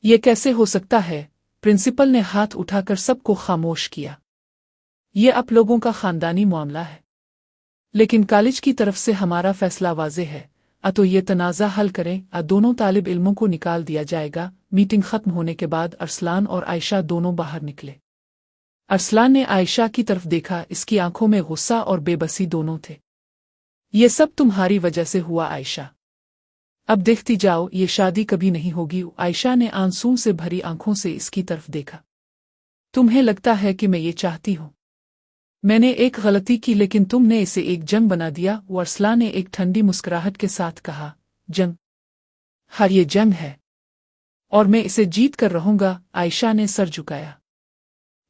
ये कैसे हो सकता है? प्रिंसिपल ने हाथ उठाकर सबको खामोश किया। ये आप लोगों का खानदानी मामला है, लेकिन कॉलेज की तरफ से हमारा फैसला वाज़ेह है। तो ये तनाज़ा हल करें। दोनों तालिब इल्मों को निकाल दिया जाएगा। मीटिंग खत्म होने के बाद अरसलान और आयशा दोनों बाहर निकले। अरसलान ने आयशा की तरफ देखा। इसकी आंखों में गुस्सा और बेबसी दोनों थे। ये सब तुम्हारी वजह से हुआ आयशा। अब देखती जाओ, ये शादी कभी नहीं होगी। आयशा ने आंसू से भरी आंखों से इसकी तरफ देखा। तुम्हें लगता है कि मैं ये चाहती हूं? मैंने एक गलती की, लेकिन तुमने इसे एक जंग बना दिया। अरसलान ने एक ठंडी मुस्कुराहट के साथ कहा, जंग? हर ये जंग है और मैं इसे जीत कर रहूंगा। आयशा ने सर झुकाया।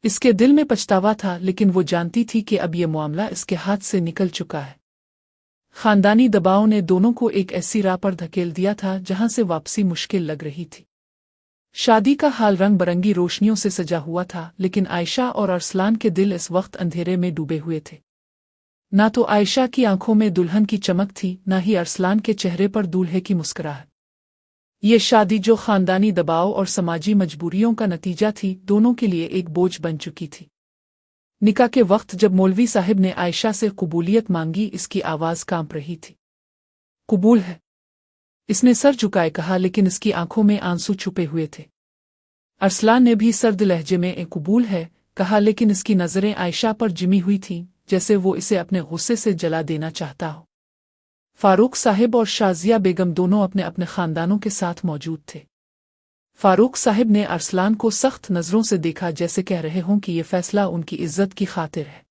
इसके दिल में पछतावा था, लेकिन वो जानती थी कि अब ये मामला इसके हाथ से निकल चुका है। खानदानी दबाव ने दोनों को एक ऐसी राह पर धकेल दिया था जहां से वापसी मुश्किल लग रही थी। शादी का हाल रंग बरंगी रोशनियों से सजा हुआ था, लेकिन आयशा और अरसलान के दिल इस वक्त अंधेरे में डूबे हुए थे। ना तो आयशा की आंखों में दुल्हन की चमक थी, ना ही अरसलान के चेहरे पर दूल्हे की मुस्कुराहट। ये शादी, जो खानदानी दबाव और समाजी मजबूरियों का नतीजा थी, दोनों के लिए एक बोझ बन चुकी थी। निकाह के वक्त जब मौलवी साहिब ने आयशा से कबूलियत मांगी, इसकी आवाज़ कांप रही थी। कबूल है, इसने सर झुकाए कहा, लेकिन इसकी आंखों में आंसू छुपे हुए थे। अरसलान ने भी सर्द लहजे में कबूल है कहा, लेकिन इसकी नज़रें आयशा पर जिमी हुई थीं, जैसे वो इसे अपने गुस्से से जला देना चाहता हो। फारूक साहिब और शाजिया बेगम दोनों अपने अपने खानदानों के साथ मौजूद थे। फारूक साहिब ने अरसलान को सख्त नज़रों से देखा, जैसे कह रहे हों कि ये फैसला उनकी इज्जत की खातिर है।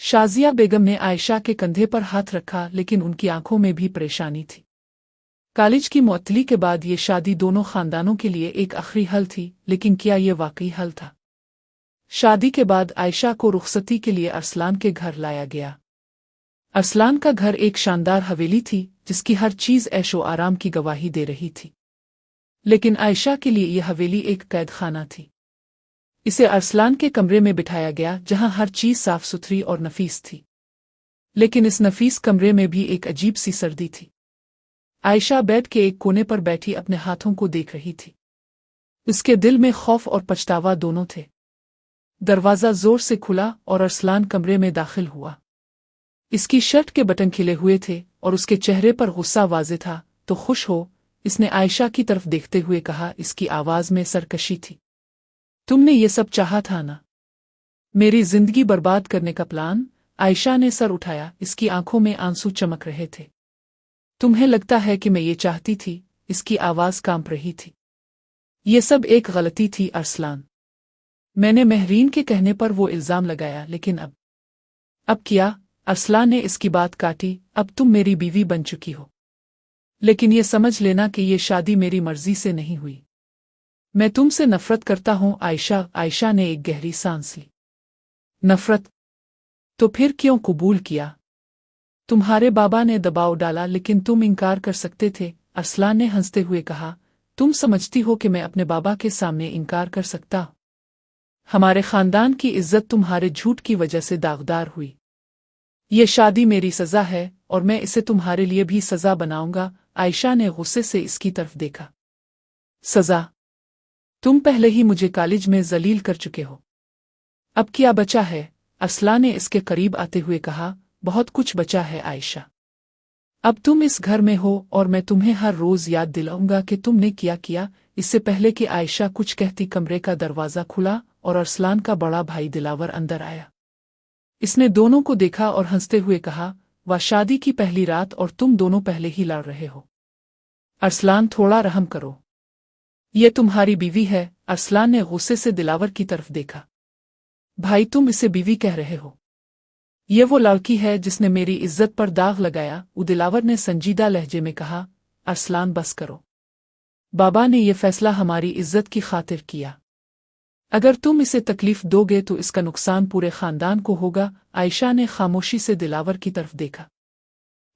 शाजिया बेगम ने आयशा के कंधे पर हाथ रखा, लेकिन उनकी आंखों में भी परेशानी थी। कॉलेज की मुअत्तली के बाद ये शादी दोनों खानदानों के लिए एक आखिरी हल थी, लेकिन क्या ये वाकई हल था? शादी के बाद आयशा को रुखसती के लिए अरसलान के घर लाया गया। अरसलान का घर एक शानदार हवेली थी, जिसकी हर चीज़ ऐशो आराम की गवाही दे रही थी। लेकिन आयशा के लिए यह हवेली एक कैद खाना थी। इसे अरसलान के कमरे में बिठाया गया, जहां हर चीज़ साफ सुथरी और नफीस थी। लेकिन इस नफीस कमरे में भी एक अजीब सी सर्दी थी। आयशा बेड के एक कोने पर बैठी अपने हाथों को देख रही थी। उसके दिल में खौफ और पछतावा दोनों थे। दरवाज़ा जोर से खुला और अरसलान कमरे में दाखिल हुआ। इसकी शर्ट के बटन खिले हुए थे और उसके चेहरे पर गुस्सा वाज़े था। तो खुश हो? इसने आयशा की तरफ देखते हुए कहा। इसकी आवाज़ में सरकशी थी। तुमने ये सब चाहा था ना? मेरी जिंदगी बर्बाद करने का प्लान? आयशा ने सर उठाया। इसकी आंखों में आंसू चमक रहे थे। तुम्हें लगता है कि मैं ये चाहती थी? इसकी आवाज़ कांप रही थी। ये सब एक गलती थी अरसलान। मैंने महरीन के कहने पर वो इल्ज़ाम लगाया, लेकिन अब क्या? अरसलान ने इसकी बात काटी। अब तुम मेरी बीवी बन चुकी हो, लेकिन ये समझ लेना कि ये शादी मेरी मर्जी से नहीं हुई। मैं तुमसे नफरत करता हूँ आयशा। आयशा ने एक गहरी सांस ली। नफरत? तो फिर क्यों कबूल किया? तुम्हारे बाबा ने दबाव डाला, लेकिन तुम इनकार कर सकते थे। अरसलान ने हंसते हुए कहा, तुम समझती हो कि मैं अपने बाबा के सामने इनकार कर सकता? हमारे खानदान की इज्जत तुम्हारे झूठ की वजह से दागदार हुई। ये शादी मेरी सजा है और मैं इसे तुम्हारे लिए भी सजा बनाऊंगा। आयशा ने गुस्से से इसकी तरफ देखा। सजा? तुम पहले ही मुझे कॉलेज में जलील कर चुके हो, अब क्या बचा है? अरसलान ने इसके करीब आते हुए कहा, बहुत कुछ बचा है आयशा। अब तुम इस घर में हो और मैं तुम्हें हर रोज याद दिलाऊंगा कि तुमने क्या किया। इससे पहले कि आयशा कुछ कहती, कमरे का दरवाजा खुला और अरसलान का बड़ा भाई दिलावर अंदर आया। इसने दोनों को देखा और हंसते हुए कहा, वाह, शादी की पहली रात और तुम दोनों पहले ही लड़ रहे हो। अरसलान, थोड़ा रहम करो, ये तुम्हारी बीवी है। अरसलान ने गुस्से से दिलावर की तरफ देखा। भाई, तुम इसे बीवी कह रहे हो? ये वो लड़की है जिसने मेरी इज्जत पर दाग लगाया। दिलावर ने संजीदा लहजे में कहा। अरसलान, बस करो, बाबा ने यह फैसला हमारी इज्जत की खातिर किया। अगर तुम इसे तकलीफ दोगे तो इसका नुकसान पूरे खानदान को होगा। आयशा ने खामोशी से दिलावर की तरफ देखा।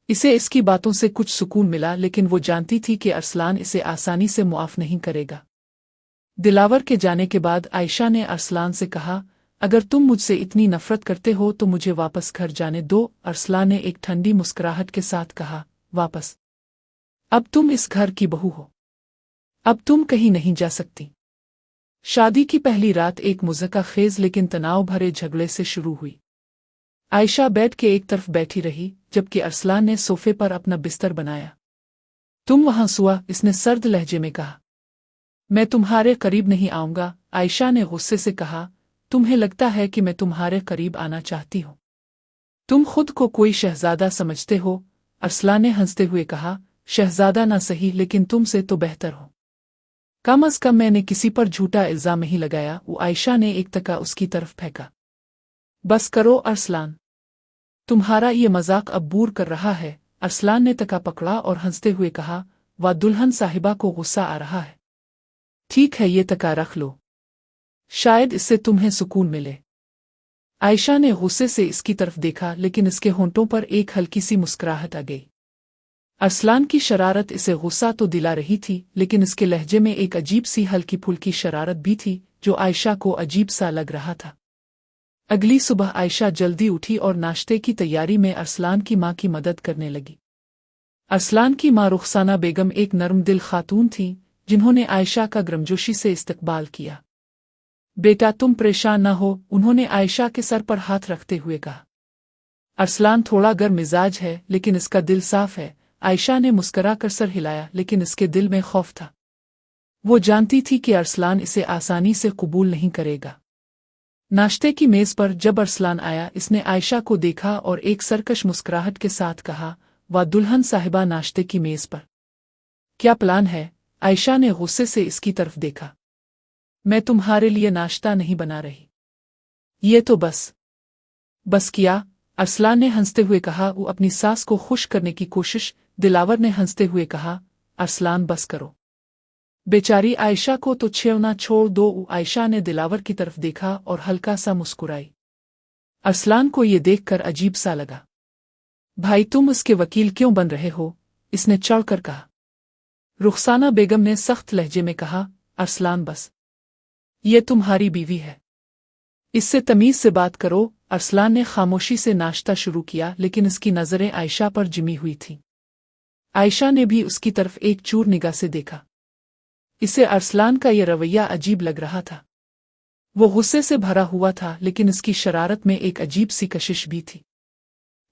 इसे इसकी बातों से कुछ सुकून मिला, लेकिन वो जानती थी कि अरसलान इसे आसानी से मुआफ नहीं करेगा। दिलावर के जाने के बाद आयशा ने अरसलान से कहा, अगर तुम मुझसे इतनी नफरत करते हो तो मुझे वापस घर जाने दो। अरसलान ने एक ठंडी मुस्कुराहट के साथ कहा, वापस? अब तुम इस घर की बहू हो, अब तुम कहीं नहीं जा सकती। शादी की पहली रात एक मुज़क्का खेज लेकिन तनाव भरे झगड़े से शुरू हुई। आयशा बेड के एक तरफ बैठी रही, जबकि अरसलान ने सोफे पर अपना बिस्तर बनाया। तुम वहां सुआ, इसने सर्द लहजे में कहा। मैं तुम्हारे करीब नहीं आऊंगा, आयशा ने गुस्से से कहा। तुम्हें लगता है कि मैं तुम्हारे करीब आना चाहती हूँ? तुम खुद को कोई शहजादा समझते हो? अरसलान ने हंसते हुए कहा, शहजादा ना सही, लेकिन तुमसे तो बेहतर हो। कम अज कम मैंने किसी पर झूठा इल्जाम नहीं लगाया। वो आयशा ने एक तका उसकी तरफ फेंका। बस करो अरसलान, तुम्हारा ये मजाक अब बूर कर रहा है। अरसलान ने तका पकड़ा और हंसते हुए कहा, वाह, दुल्हन साहिबा को गुस्सा आ रहा है। ठीक है, ये तका रख लो, शायद इससे तुम्हें सुकून मिले। आयशा ने गुस्से से इसकी तरफ देखा, लेकिन इसके होंठों पर एक हल्की सी मुस्कुराहट आ गई। अरसलान की शरारत इसे गुस्सा तो दिला रही थी, लेकिन इसके लहजे में एक अजीब सी हल्की फुल्की शरारत भी थी जो आयशा को अजीब सा लग रहा था। अगली सुबह आयशा जल्दी उठी और नाश्ते की तैयारी में अरसलान की मां की मदद करने लगी। अरसलान की मां रुखसाना बेगम एक नरम दिल खातून थी, जिन्होंने आयशा का गर्मजोशी से इस्तकबाल किया। बेटा, तुम परेशान न हो, उन्होंने आयशा के सर पर हाथ रखते हुए कहा। अरसलान थोड़ा गर्म मिजाज है, लेकिन इसका दिल साफ है। आयशा ने मुस्करा कर सर हिलाया, लेकिन इसके दिल में खौफ था। वो जानती थी कि अरसलान इसे आसानी से कबूल नहीं करेगा। नाश्ते की मेज पर जब अरसलान आया, इसने आयशा को देखा और एक सरकश मुस्कुराहट के साथ कहा, वाह दुल्हन साहिबा, नाश्ते की मेज पर क्या प्लान है? आयशा ने गुस्से से इसकी तरफ देखा। मैं तुम्हारे लिए नाश्ता नहीं बना रही, ये तो बस किया। अरसलान ने हंसते हुए कहा। वो अपनी सास को खुश करने की कोशिश। दिलावर ने हंसते हुए कहा, अरसलान बस करो, बेचारी आयशा को तो छेड़ना छोड़ दो। आयशा ने दिलावर की तरफ देखा और हल्का सा मुस्कुराई। अरसलान को ये देखकर अजीब सा लगा। भाई, तुम उसके वकील क्यों बन रहे हो? इसने चढ़कर कहा। रुखसाना बेगम ने सख्त लहजे में कहा, अरसलान बस, ये तुम्हारी बीवी है, इससे तमीज से बात करो। अरसलान ने खामोशी से नाश्ता शुरू किया, लेकिन इसकी नजरें आयशा पर जिमी हुई थीं। आयशा ने भी उसकी तरफ एक चूर निगाह से देखा। इसे अरसलान का यह रवैया अजीब लग रहा था। वो गुस्से से भरा हुआ था, लेकिन इसकी शरारत में एक अजीब सी कशिश भी थी।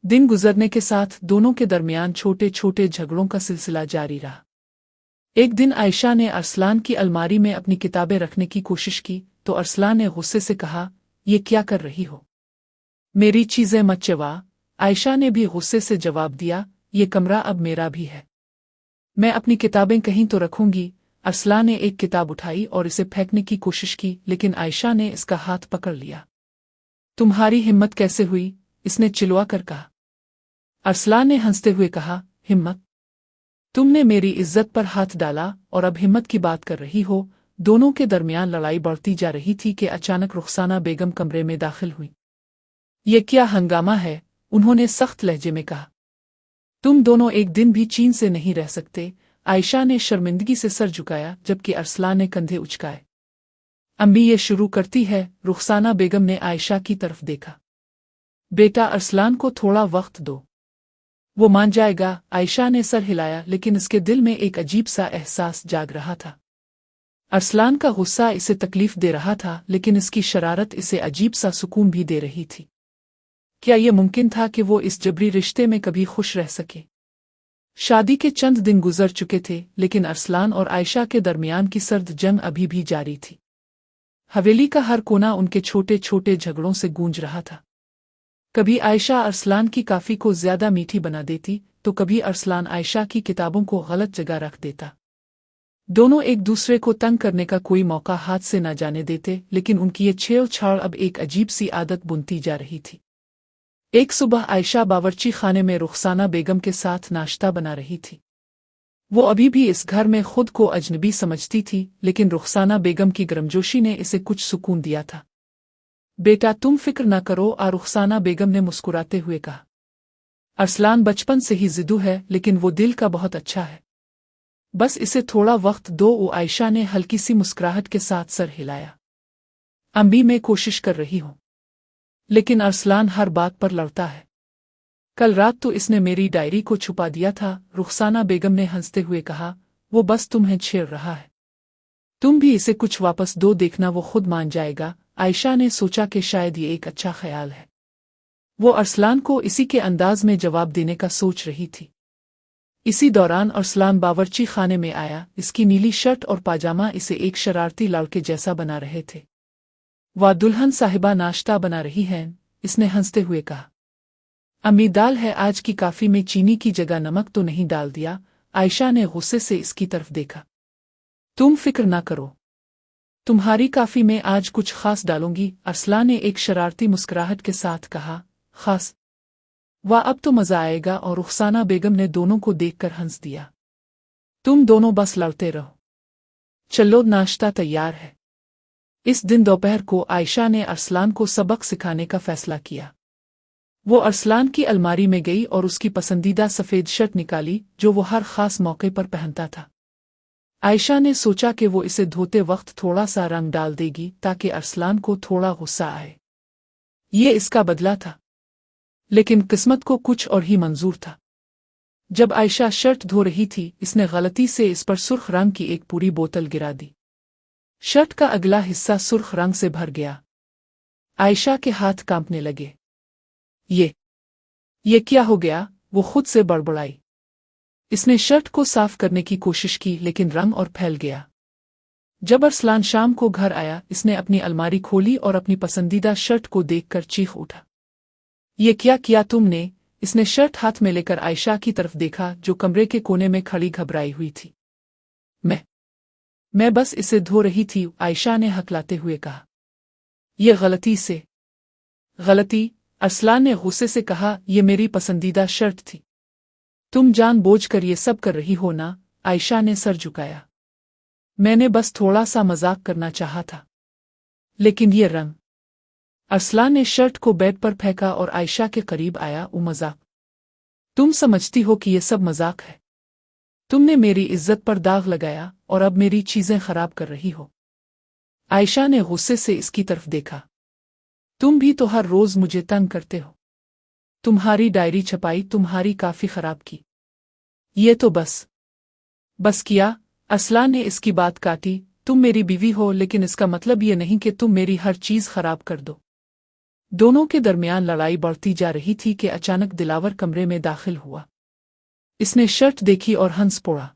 दिन गुजरने के साथ दोनों के दरमियान छोटे छोटे झगड़ों का सिलसिला जारी रहा। एक दिन आयशा ने अरसलान की अलमारी में अपनी किताबें रखने की कोशिश की तो अरसलान ने गुस्से से कहा, ये क्या कर रही हो? मेरी चीजें मत चबा। आयशा ने भी गुस्से से जवाब दिया, ये कमरा अब मेरा भी है, मैं अपनी किताबें कहीं तो रखूंगी। अरसलान ने एक किताब उठाई और इसे फेंकने की कोशिश की, लेकिन आयशा ने इसका हाथ पकड़ लिया। तुम्हारी हिम्मत कैसे हुई? इसने चिल्ला कर कहा। अरसलान ने हंसते हुए कहा, हिम्मत? तुमने मेरी इज्जत पर हाथ डाला और अब हिम्मत की बात कर रही हो? दोनों के दरमियान लड़ाई बढ़ती जा रही थी कि अचानक रुखसाना बेगम कमरे में दाखिल हुई। ये क्या हंगामा है? उन्होंने सख्त लहजे में कहा। तुम दोनों एक दिन भी चैन से नहीं रह सकते। आयशा ने शर्मिंदगी से सर झुकाया, जबकि अरसलान ने कंधे उचकाए। अम्मी ये शुरू करती है। रुखसाना बेगम ने आयशा की तरफ देखा। बेटा, अरसलान को थोड़ा वक्त दो, वो मान जाएगा। आयशा ने सर हिलाया, लेकिन इसके दिल में एक अजीब सा एहसास जाग रहा था। अरसलान का गुस्सा इसे तकलीफ दे रहा था, लेकिन इसकी शरारत इसे अजीब सा सुकून भी दे रही थी। क्या ये मुमकिन था कि वो इस जबरी रिश्ते में कभी खुश रह सके? शादी के चंद दिन गुजर चुके थे, लेकिन अरसलान और आयशा के दरमियान की सर्द जंग अभी भी जारी थी। हवेली का हर कोना उनके छोटे छोटे झगड़ों से गूंज रहा था। कभी आयशा अरसलान की काफ़ी को ज्यादा मीठी बना देती, तो कभी अरसलान आयशा की किताबों को गलत जगह रख देता। दोनों एक दूसरे को तंग करने का कोई मौका हाथ से न जाने देते, लेकिन उनकी ये छेड़छाड़ अब एक अजीब सी आदत बुनती जा रही थी। एक सुबह आयशा बावर्ची खाने में रुखसाना बेगम के साथ नाश्ता बना रही थी। वो अभी भी इस घर में खुद को अजनबी समझती थी, लेकिन रुखसाना बेगम की गर्मजोशी ने इसे कुछ सुकून दिया था। बेटा, तुम फिक्र न करो, रुखसाना बेगम ने मुस्कुराते हुए कहा। अरसलान बचपन से ही जिद्दू है, लेकिन वो दिल का बहुत अच्छा है। बस इसे थोड़ा वक्त दो। आयशा ने हल्की सी मुस्कुराहट के साथ सर हिलाया। अम्मी, मैं कोशिश कर रही हूं, लेकिन अरसलान हर बात पर लड़ता है। कल रात तो इसने मेरी डायरी को छुपा दिया था। रुखसाना बेगम ने हंसते हुए कहा। वो बस तुम्हें छेड़ रहा है। तुम भी इसे कुछ वापस दो, देखना वो खुद मान जाएगा। आयशा ने सोचा कि शायद ये एक अच्छा ख्याल है। वो अरसलान को इसी के अंदाज में जवाब देने का सोच रही थी। इसी दौरान अरसलान बावर्ची खाने में आया। इसकी नीली शर्ट और पाजामा इसे एक शरारती लड़के जैसा बना रहे थे। वह दुल्हन साहिबा नाश्ता बना रही हैं, इसने हंसते हुए कहा। अम्मी, दाल है आज की काफी में चीनी की जगह नमक तो नहीं डाल दिया? आयशा ने गुस्से से इसकी तरफ देखा। तुम फिक्र ना करो, तुम्हारी काफी में आज कुछ खास डालूंगी। अरसलान ने एक शरारती मुस्कुराहट के साथ कहा। खास? वाह, अब तो मजा आएगा। और रुखसाना बेगम ने दोनों को देखकर हंस दिया। तुम दोनों बस लड़ते रहो, चलो नाश्ता तैयार है। इस दिन दोपहर को आयशा ने अरसलान को सबक सिखाने का फैसला किया। वो अरसलान की अलमारी में गई और उसकी पसंदीदा सफ़ेद शर्ट निकाली, जो वो हर खास मौके पर पहनता था। आयशा ने सोचा कि वो इसे धोते वक्त थोड़ा सा रंग डाल देगी, ताकि अरसलान को थोड़ा गुस्सा आए। ये इसका बदला था, लेकिन किस्मत को कुछ और ही मंजूर था। जब आयशा शर्ट धो रही थी, इसने गलती से इस पर सुर्ख रंग की एक पूरी बोतल गिरा दी। शर्ट का अगला हिस्सा सुर्ख रंग से भर गया। आयशा के हाथ कांपने लगे। ये क्या हो गया? वो खुद से बड़बड़ाई। इसने शर्ट को साफ करने की कोशिश की, लेकिन रंग और फैल गया। जब अरसलान शाम को घर आया, इसने अपनी अलमारी खोली और अपनी पसंदीदा शर्ट को देखकर चीख उठा। ये क्या किया तुमने? इसने शर्ट हाथ में लेकर आयशा की तरफ देखा, जो कमरे के कोने में खड़ी घबराई हुई थी। मैं बस इसे धो रही थी, आयशा ने हकलाते हुए कहा। ये गलती? अरसलान ने गुस्से से कहा। ये मेरी पसंदीदा शर्ट थी। तुम जानबूझकर ये सब कर रही हो ना? आयशा ने सर झुकाया। मैंने बस थोड़ा सा मजाक करना चाहा था, लेकिन ये रंग। अरसलान ने शर्ट को बेड पर फेंका और आयशा के करीब आया। मजाक? तुम समझती हो कि ये सब मजाक है? तुमने मेरी इज्जत पर दाग लगाया और अब मेरी चीजें खराब कर रही हो। आयशा ने गुस्से से इसकी तरफ देखा। तुम भी तो हर रोज मुझे तंग करते हो। तुम्हारी डायरी छपाई, तुम्हारी काफी खराब की। ये तो बस किया। अरसलान ने इसकी बात काटी। तुम मेरी बीवी हो, लेकिन इसका मतलब ये नहीं कि तुम मेरी हर चीज खराब कर दो। दोनों के दरमियान लड़ाई बढ़ती जा रही थी कि अचानक दिलावर कमरे में दाखिल हुआ। इसने शर्ट देखी और हंस पड़ा।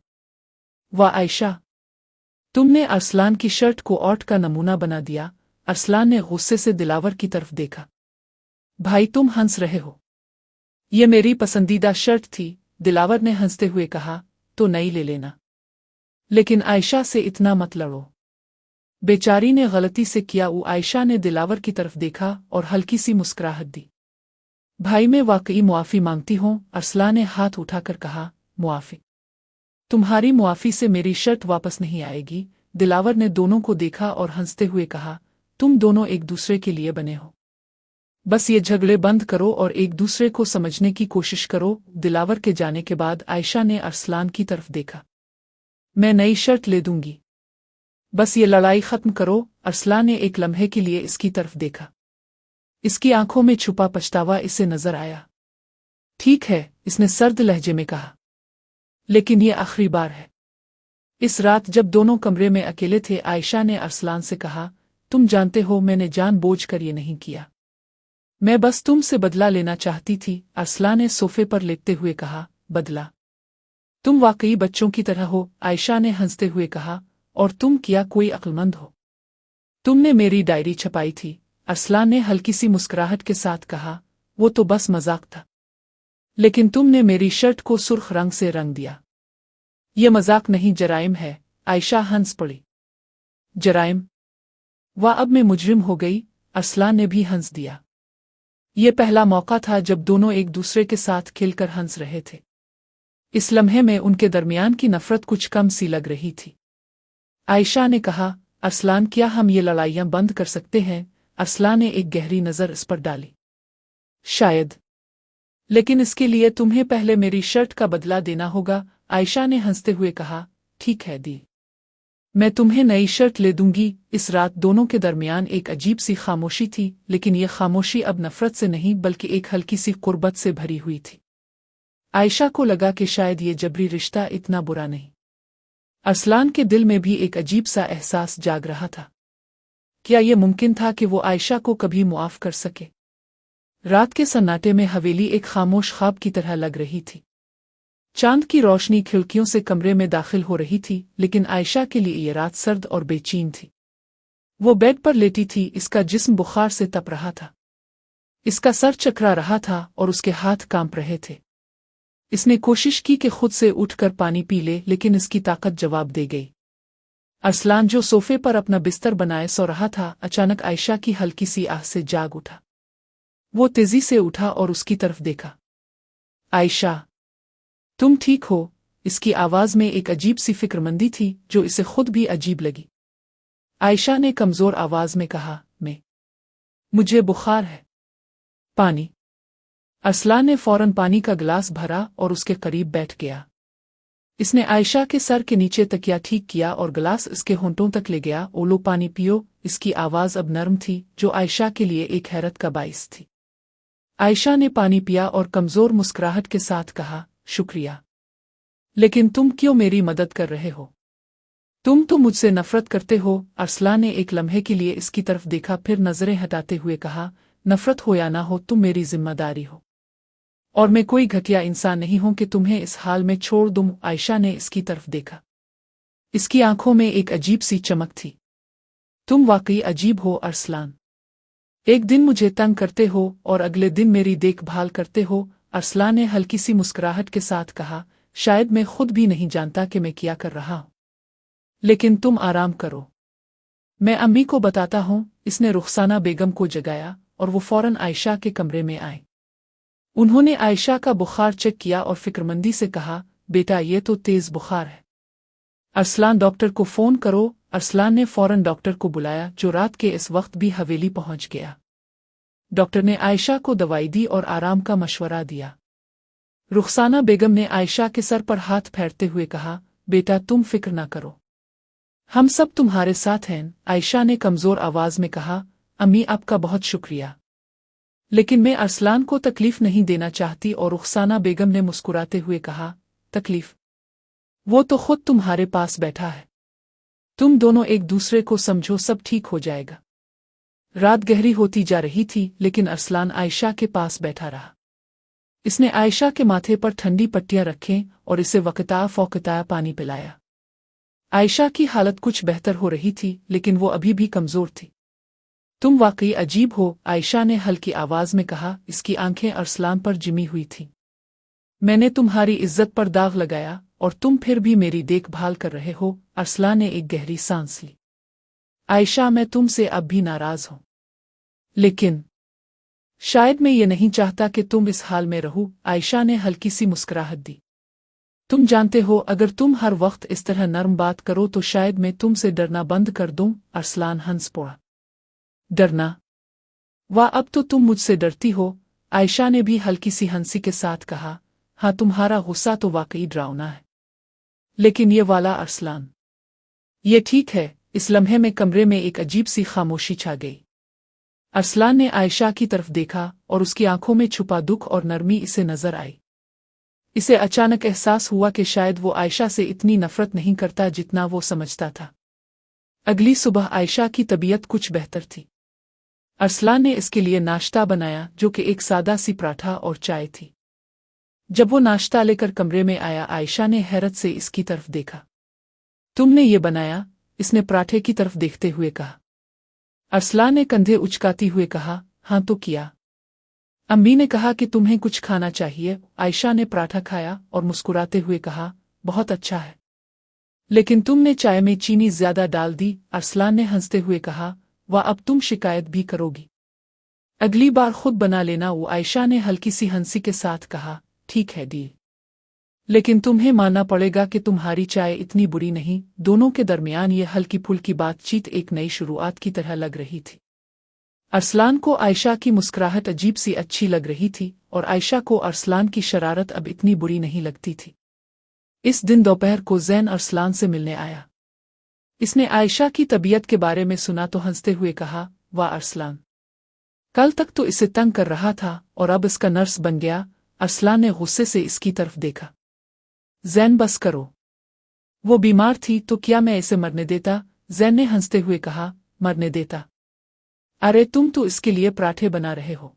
वाह आयशा, तुमने अरसलान की शर्ट को औट का नमूना बना दिया। अरसलान ने गुस्से से दिलावर की तरफ देखा। भाई, तुम हंस रहे हो? ये मेरी पसंदीदा शर्ट थी, दिलावर ने हंसते हुए कहा। तो नई ले लेना। लेकिन आयशा से इतना मत लड़ो। बेचारी ने गलती से किया। आयशा ने दिलावर की तरफ देखा और हल्की सी मुस्कुराहट दी। भाई मैं वाकई मुआफ़ी मांगती हूँ, अरसलान ने हाथ उठाकर कहा। मुआफ़ी? तुम्हारी मुआफ़ी से मेरी शर्ट वापस नहीं आएगी। दिलावर ने दोनों को देखा और हंसते हुए कहा, तुम दोनों एक दूसरे के लिए बने हो। बस ये झगड़े बंद करो और एक दूसरे को समझने की कोशिश करो। दिलावर के जाने के बाद आयशा ने अरसलान की तरफ देखा। मैं नई शर्ट ले दूंगी, बस ये लड़ाई खत्म करो। अरसलान ने एक लम्हे के लिए इसकी तरफ देखा। इसकी आंखों में छुपा पछतावा इसे नजर आया। ठीक है, इसने सर्द लहजे में कहा, लेकिन ये आखिरी बार है। इस रात जब दोनों कमरे में अकेले थे, आयशा ने अरसलान से कहा, तुम जानते हो मैंने जानबूझकर ये नहीं किया। मैं बस तुमसे बदला लेना चाहती थी। अरसलान ने सोफे पर लेटते हुए कहा। बदला? तुम वाकई बच्चों की तरह हो, आयशा ने हंसते हुए कहा। और तुम क्या कोई अक्लमंद हो? तुमने मेरी डायरी छपाई थी। अरसलान ने हल्की सी मुस्कुराहट के साथ कहा। वो तो बस मजाक था, लेकिन तुमने मेरी शर्ट को सुर्ख रंग से रंग दिया। ये मजाक नहीं, जराइम है। आयशा हंस पड़ी। जराइम? वाह, अब मैं मुजरिम हो गई। अरसलान ने भी हंस दिया। ये पहला मौका था जब दोनों एक दूसरे के साथ खिलकर हंस रहे थे। इस लम्हे में उनके दरमियान की नफरत कुछ कम सी लग रही थी। आयशा ने कहा, अरसलान क्या हम ये लड़ाइयाँ बंद कर सकते हैं? अरसलान ने एक गहरी नज़र इस पर डाली। शायद, लेकिन इसके लिए तुम्हें पहले मेरी शर्ट का बदला देना होगा। आयशा ने हंसते हुए कहा। ठीक है दी, मैं तुम्हें नई शर्ट ले दूंगी। इस रात दोनों के दरमियान एक अजीब सी खामोशी थी, लेकिन यह खामोशी अब नफरत से नहीं बल्कि एक हल्की सी कुर्बत से भरी हुई थी। आयशा को लगा कि शायद ये जबरी रिश्ता इतना बुरा नहीं। अरसलान के दिल में भी एक अजीब सा एहसास जाग रहा था। क्या ये मुमकिन था कि वो आयशा को कभी मुआफ कर सके? रात के सन्नाटे में हवेली एक खामोश ख्वाब की तरह लग रही थी। चांद की रोशनी खिड़कियों से कमरे में दाखिल हो रही थी, लेकिन आयशा के लिए ये रात सर्द और बेचैन थी। वो बेड पर लेटी थी, इसका जिस्म बुखार से तप रहा था। इसका सर चकरा रहा था और उसके हाथ कांप रहे थे। इसने कोशिश की कि खुद से उठकर पानी पी ले, लेकिन इसकी ताकत जवाब दे गई। अरसलान जो सोफे पर अपना बिस्तर बनाए सो रहा था, अचानक आयशा की हल्की सी आह से जाग उठा। वो तेजी से उठा और उसकी तरफ देखा। आयशा, तुम ठीक हो? इसकी आवाज में एक अजीब सी फिक्रमंदी थी जो इसे खुद भी अजीब लगी। आयशा ने कमजोर आवाज में कहा, मुझे बुखार है। पानी? अरसलान ने फौरन पानी का गिलास भरा और उसके करीब बैठ गया। इसने आयशा के सर के नीचे तकिया ठीक किया और गिलास इसके होंठों तक ले गया। ओ लो, पानी पियो। इसकी आवाज अब नरम थी, जो आयशा के लिए एक हैरत का बाइस थी। आयशा ने पानी पिया और कमजोर मुस्कुराहट के साथ कहा, शुक्रिया, लेकिन तुम क्यों मेरी मदद कर रहे हो? तुम तो मुझसे नफरत करते हो। अरसलान ने एक लम्हे के लिए इसकी तरफ देखा, फिर नजरें हटाते हुए कहा, नफरत हो या ना हो, तुम मेरी जिम्मेदारी हो, और मैं कोई घटिया इंसान नहीं हूं कि तुम्हें इस हाल में छोड़ दूं। आयशा ने इसकी तरफ देखा। इसकी आंखों में एक अजीब सी चमक थी। तुम वाकई अजीब हो अरसलान। एक दिन मुझे तंग करते हो और अगले दिन मेरी देखभाल करते हो। अरसलान ने हल्की सी मुस्कुराहट के साथ कहा, शायद मैं खुद भी नहीं जानता कि मैं क्या कर रहा हूं, लेकिन तुम आराम करो, मैं अम्मी को बताता हूं। इसने रुखसाना बेगम को जगाया और वो फौरन आयशा के कमरे में आए। उन्होंने आयशा का बुखार चेक किया और फिक्रमंदी से कहा, बेटा ये तो तेज बुखार है। अरसलान, डॉक्टर को फोन करो। अरसलान ने फौरन डॉक्टर को बुलाया, जो रात के इस वक्त भी हवेली पहुंच गया। डॉक्टर ने आयशा को दवाई दी और आराम का मशवरा दिया। रुखसाना बेगम ने आयशा के सर पर हाथ फेरते हुए कहा, बेटा तुम फिक्र ना करो, हम सब तुम्हारे साथ हैं। आयशा ने कमजोर आवाज में कहा, अम्मी आपका बहुत शुक्रिया, लेकिन मैं अरसलान को तकलीफ नहीं देना चाहती। और रुखसाना बेगम ने मुस्कुराते हुए कहा, तकलीफ? वो तो खुद तुम्हारे पास बैठा है, तुम दोनों एक दूसरे को समझो, सब ठीक हो जाएगा। रात गहरी होती जा रही थी, लेकिन अरसलान आयशा के पास बैठा रहा। इसने आयशा के माथे पर ठंडी पट्टियां रखें और इसे वक्ता फौकता पानी पिलाया। आयशा की हालत कुछ बेहतर हो रही थी, लेकिन वो अभी भी कमजोर थी। तुम वाकई अजीब हो, आयशा ने हल्की आवाज में कहा। इसकी आंखें अरसलान पर जिमी हुई थीं। मैंने तुम्हारी इज्जत पर दाग लगाया और तुम फिर भी मेरी देखभाल कर रहे हो। अरसलान ने एक गहरी सांस ली। आयशा, मैं तुमसे अब भी नाराज हूं, लेकिन शायद मैं ये नहीं चाहता कि तुम इस हाल में रहो। आयशा ने हल्की सी मुस्कुराहट दी। तुम जानते हो, अगर तुम हर वक्त इस तरह नरम बात करो तो शायद मैं तुमसे डरना बंद कर दूं। अरसलान हंस पड़ा। डरना? वाह, अब तो तुम मुझसे डरती हो। आयशा ने भी हल्की सी हंसी के साथ कहा, हाँ, तुम्हारा गुस्सा तो वाकई डरावना है, लेकिन ये वाला अरसलान। ये ठीक है। इस लम्हे में कमरे में एक अजीब सी खामोशी छा गई। अरसलान ने आयशा की तरफ देखा और उसकी आंखों में छुपा दुख और नरमी इसे नजर आई। इसे अचानक एहसास हुआ कि शायद वो आयशा से इतनी नफरत नहीं करता जितना वो समझता था। अगली सुबह आयशा की तबीयत कुछ बेहतर थी। अरसलान ने इसके लिए नाश्ता बनाया, जो कि एक सादा सी पराठा और चाय थी। जब वो नाश्ता लेकर कमरे में आया, आयशा ने हैरत से इसकी तरफ देखा। तुमने ये बनाया? इसने पराठे की तरफ देखते हुए कहा। अरसलान ने कंधे उचकाती हुए कहा, हाँ तो किया। अम्मी ने कहा कि तुम्हें कुछ खाना चाहिए। आयशा ने पराठा खाया और मुस्कुराते हुए कहा, बहुत अच्छा है, लेकिन तुमने चाय में चीनी ज्यादा डाल दी। अरसलान ने हंसते हुए कहा, वाह, अब तुम शिकायत भी करोगी। अगली बार खुद बना लेना। वो आयशा ने हल्की सी हंसी के साथ कहा, ठीक है डी, लेकिन तुम्हें मानना पड़ेगा कि तुम्हारी चाय इतनी बुरी नहीं। दोनों के दरमियान ये हल्की फुल्की बातचीत एक नई शुरुआत की तरह लग रही थी। अरसलान को आयशा की मुस्कुराहट अजीब सी अच्छी लग रही थी और आयशा को अरसलान की शरारत अब इतनी बुरी नहीं लगती थी। इस दिन दोपहर को ज़ैन अरसलान से मिलने आया। इसने आयशा की तबीयत के बारे में सुना तो हंसते हुए कहा, वाह अरसलान, कल तक तो इसे तंग कर रहा था और अब इसका नर्स बन गया। अरसलान ने गुस्से से इसकी तरफ देखा। ज़ैन, बस करो, वो बीमार थी तो क्या मैं इसे मरने देता? ज़ैन ने हंसते हुए कहा, मरने देता? अरे, तुम तो इसके लिए पराठे बना रहे हो।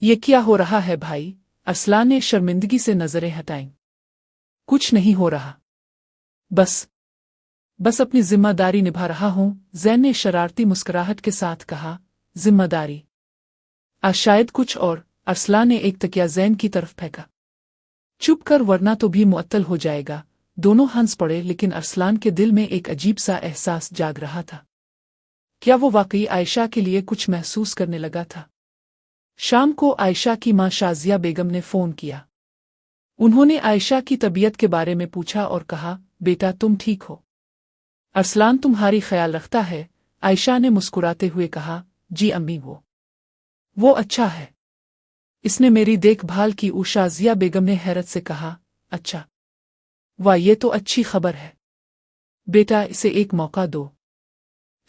ये क्या हो रहा है भाई? अरसलान ने शर्मिंदगी से नजरें हटाईं। कुछ नहीं हो रहा, बस अपनी जिम्मेदारी निभा रहा हूं। ज़ैन ने शरारती मुस्कुराहट के साथ कहा, जिम्मेदारी? शायद कुछ और। अरसलान ने एक तकिया ज़ैन की तरफ फेंका। चुप कर, वरना तो भी मुअत्तल हो जाएगा। दोनों हंस पड़े, लेकिन अरसलान के दिल में एक अजीब सा एहसास जाग रहा था। क्या वो वाकई आयशा के लिए कुछ महसूस करने लगा था? शाम को आयशा की मां शाजिया बेगम ने फ़ोन किया। उन्होंने आयशा की तबीयत के बारे में पूछा और कहा, बेटा तुम ठीक हो? अरसलान तुम्हारी ख्याल रखता है। आयशा ने मुस्कुराते हुए कहा, जी अम्मी, वो अच्छा है, इसने मेरी देखभाल की। शाजिया बेगम ने हैरत से कहा, अच्छा, वाह, ये तो अच्छी खबर है। बेटा, इसे एक मौका दो,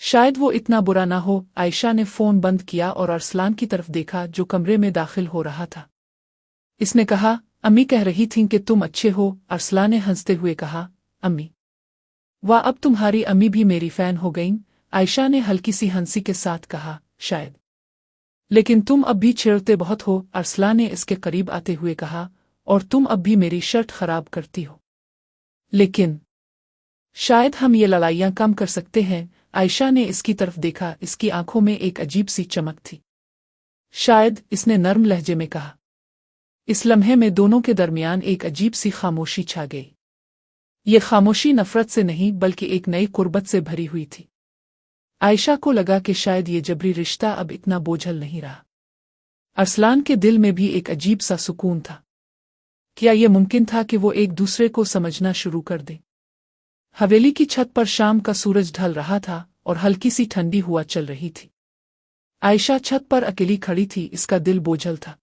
शायद वो इतना बुरा ना हो। आयशा ने फ़ोन बंद किया और अरसलान की तरफ देखा, जो कमरे में दाखिल हो रहा था। इसने कहा, अम्मी कह रही थीं कि तुम अच्छे हो। अरसलान ने हंसते हुए कहा, अम्मी? वाह, अब तुम्हारी अम्मी भी मेरी फ़ैन हो गईं। आयशा ने हल्की सी हंसी के साथ कहा, शायद, लेकिन तुम अब भी छेड़ते बहुत हो। अरसलान ने इसके करीब आते हुए कहा, और तुम अब भी मेरी शर्ट खराब करती हो। लेकिन शायद हम ये लड़ाइयाँ कम कर सकते हैं। आयशा ने इसकी तरफ देखा। इसकी आंखों में एक अजीब सी चमक थी। शायद, इसने नर्म लहजे में कहा। इस लम्हे में दोनों के दरमियान एक अजीब सी खामोशी छा गई। ये खामोशी नफरत से नहीं, बल्कि एक नई कुर्बत से भरी हुई थी। आयशा को लगा कि शायद ये जबरी रिश्ता अब इतना बोझल नहीं रहा। अरसलान के दिल में भी एक अजीब सा सुकून था। क्या ये मुमकिन था कि वो एक दूसरे को समझना शुरू कर दें? हवेली की छत पर शाम का सूरज ढल रहा था और हल्की सी ठंडी हवा चल रही थी। आयशा छत पर अकेली खड़ी थी। इसका दिल बोझल था।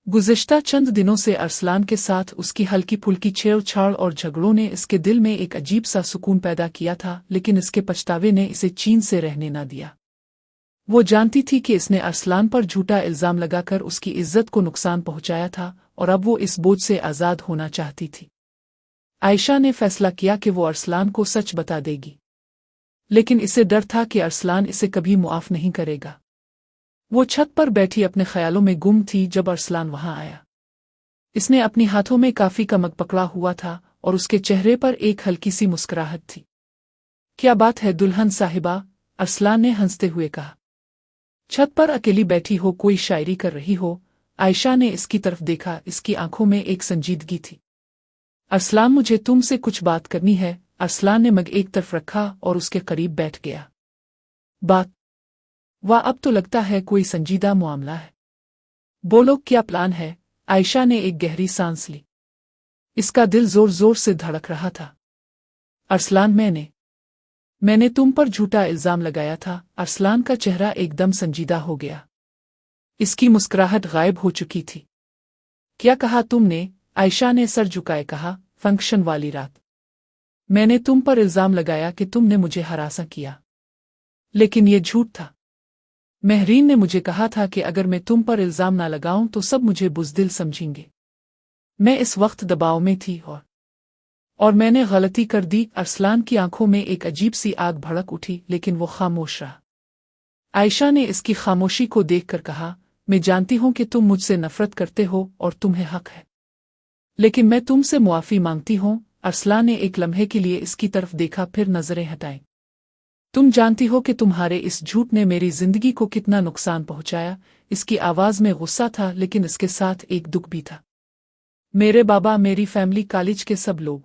गुज़िश्ता चंद दिनों से अरसलान के साथ उसकी हल्की फुल्की छेड़छाड़ और झगड़ों ने इसके दिल में एक अजीब सा सुकून पैदा किया था, लेकिन इसके पछतावे ने इसे चैन से रहने न दिया। वो जानती थी कि इसने अरसलान पर झूठा इल्ज़ाम लगाकर उसकी इज्जत को नुकसान पहुंचाया था और अब वो इस बोझ से आज़ाद होना चाहती थी। आयशा ने फैसला किया कि वो अरसलान को सच बता देगी, लेकिन इसे डर था कि अरसलान इसे कभी मुआफ़ नहीं करेगा। वो छत पर बैठी अपने ख्यालों में गुम थी जब अरसलान वहां आया। इसने अपनी हाथों में काफ़ी का मग पकड़ा हुआ था और उसके चेहरे पर एक हल्की सी मुस्कुराहट थी। क्या बात है दुल्हन साहिबा? अरसलान ने हंसते हुए कहा। छत पर अकेली बैठी हो, कोई शायरी कर रही हो? आयशा ने इसकी तरफ देखा। इसकी आंखों में एक संजीदगी थी। अरसलान, मुझे तुमसे कुछ बात करनी है। अरसलान ने मग एक तरफ रखा और उसके करीब बैठ गया। बात? वाह, अब तो लगता है कोई संजीदा मामला है। बोलो, क्या प्लान है? आयशा ने एक गहरी सांस ली। इसका दिल जोर जोर से धड़क रहा था। अरसलान, मैंने तुम पर झूठा इल्जाम लगाया था। अरसलान का चेहरा एकदम संजीदा हो गया। इसकी मुस्कुराहट गायब हो चुकी थी। क्या कहा तुमने? आयशा ने सर झुकाए कहा। फंक्शन वाली रात मैंने तुम पर इल्जाम लगाया कि तुमने मुझे हरासा किया, लेकिन ये झूठ था। महरीन ने मुझे कहा था कि अगर मैं तुम पर इल्जाम ना लगाऊं तो सब मुझे बुज़दिल समझेंगे। मैं इस वक्त दबाव में थी और मैंने गलती कर दी। अरसलान की आंखों में एक अजीब सी आग भड़क उठी, लेकिन वो खामोश रहा। आयशा ने इसकी खामोशी को देखकर कहा, मैं जानती हूं कि तुम मुझसे नफरत करते हो और तुम्हें हक है, लेकिन मैं तुमसे मुआफ़ी मांगती हूं। अरसलान ने एक लम्हे के लिए इसकी तरफ देखा, फिर नजरें हटाई। तुम जानती हो कि तुम्हारे इस झूठ ने मेरी जिंदगी को कितना नुकसान पहुंचाया। इसकी आवाज में गुस्सा था, लेकिन इसके साथ एक दुख भी था। मेरे बाबा, मेरी फैमिली, कॉलेज के सब लोग,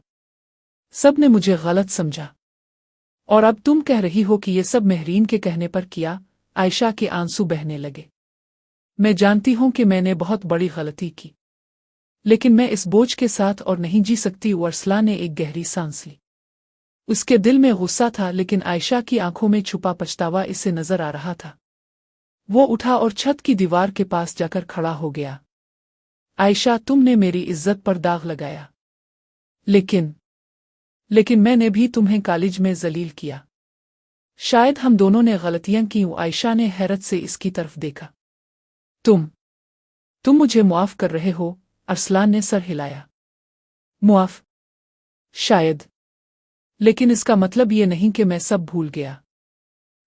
सब ने मुझे गलत समझा, और अब तुम कह रही हो कि ये सब महरीन के कहने पर किया। आयशा के आंसू बहने लगे। मैं जानती हूं कि मैंने बहुत बड़ी गलती की, लेकिन मैं इस बोझ के साथ और नहीं जी सकती। अरसलान ने एक गहरी सांस ली। उसके दिल में गुस्सा था, लेकिन आयशा की आंखों में छुपा पछतावा इसे नजर आ रहा था। वो उठा और छत की दीवार के पास जाकर खड़ा हो गया। आयशा, तुमने मेरी इज्जत पर दाग लगाया, लेकिन मैंने भी तुम्हें कॉलेज में जलील किया। शायद हम दोनों ने गलतियां की। आयशा ने हैरत से इसकी तरफ देखा। तुम मुझे मुआफ कर रहे हो? अरसलान ने सर हिलाया। मुआफ? शायद, लेकिन इसका मतलब ये नहीं कि मैं सब भूल गया।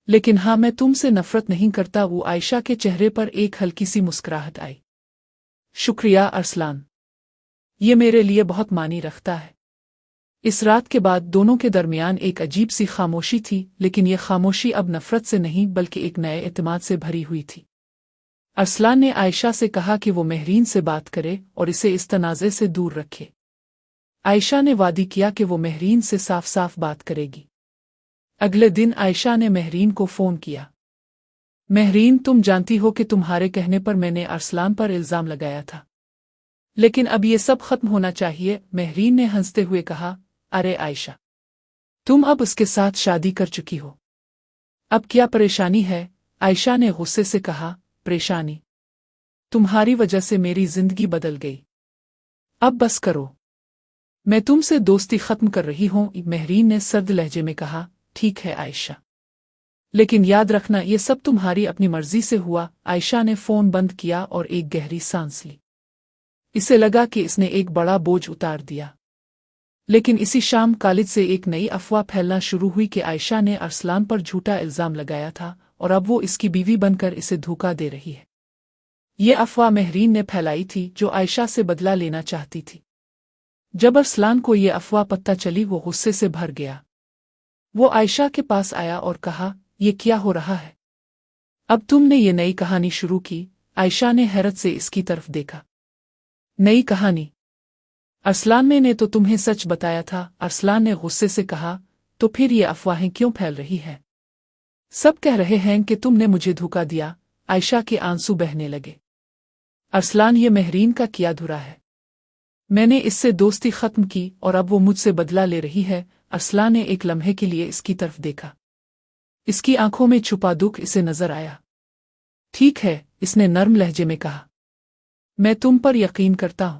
लेकिन हाँ, मैं तुमसे नफरत नहीं करता। वो आयशा के चेहरे पर एक हल्की सी मुस्कुराहट आई। शुक्रिया अरसलान, ये मेरे लिए बहुत मानी रखता है। इस रात के बाद दोनों के दरमियान एक अजीब सी खामोशी थी, लेकिन यह खामोशी अब नफरत से नहीं बल्कि एक नए एतमाद से भरी हुई थी। अरसलान ने आयशा से कहा कि वो महरीन से बात करे और इसे इस तनाज़े से दूर रखे। आयशा ने वादी किया कि वो महरीन से साफ साफ बात करेगी। अगले दिन आयशा ने महरीन को फ़ोन किया। महरीन, तुम जानती हो कि तुम्हारे कहने पर मैंने अरसलान पर इल्ज़ाम लगाया था, लेकिन अब ये सब खत्म होना चाहिए। महरीन ने हंसते हुए कहा, अरे आयशा, तुम अब उसके साथ शादी कर चुकी हो, अब क्या परेशानी है? आयशा ने गुस्से से कहा, परेशानी? तुम्हारी वजह से मेरी जिंदगी बदल गई। अब बस करो, मैं तुमसे दोस्ती खत्म कर रही हूं। महरीन ने सर्द लहजे में कहा, ठीक है आयशा, लेकिन याद रखना ये सब तुम्हारी अपनी मर्जी से हुआ। आयशा ने फोन बंद किया और एक गहरी सांस ली। इसे लगा कि इसने एक बड़ा बोझ उतार दिया। लेकिन इसी शाम कॉलेज से एक नई अफवाह फैलना शुरू हुई कि आयशा ने अरसलान पर झूठा इल्जाम लगाया था और अब वो इसकी बीवी बनकर इसे धोखा दे रही है। ये अफवाह महरीन ने फैलाई थी, जो आयशा से बदला लेना चाहती थी। जब अरसलान को ये अफवाह पता चली, वो गुस्से से भर गया। वो आयशा के पास आया और कहा, ये क्या हो रहा है? अब तुमने ये नई कहानी शुरू की? आयशा ने हैरत से इसकी तरफ देखा। नई कहानी? अरसलान, मैंने तो तुम्हें सच बताया था। अरसलान ने गुस्से से कहा, तो फिर ये अफवाहें क्यों फैल रही हैं? सब कह रहे हैं कि तुमने मुझे धोखा दिया। आयशा के आंसू बहने लगे। अरसलान, ये महरीन का किया धुरा है। मैंने इससे दोस्ती खत्म की और अब वो मुझसे बदला ले रही है। अरसलान ने एक लम्हे के लिए इसकी तरफ देखा। इसकी आंखों में छुपा दुख इसे नजर आया। ठीक है, इसने नर्म लहजे में कहा, मैं तुम पर यकीन करता हूं,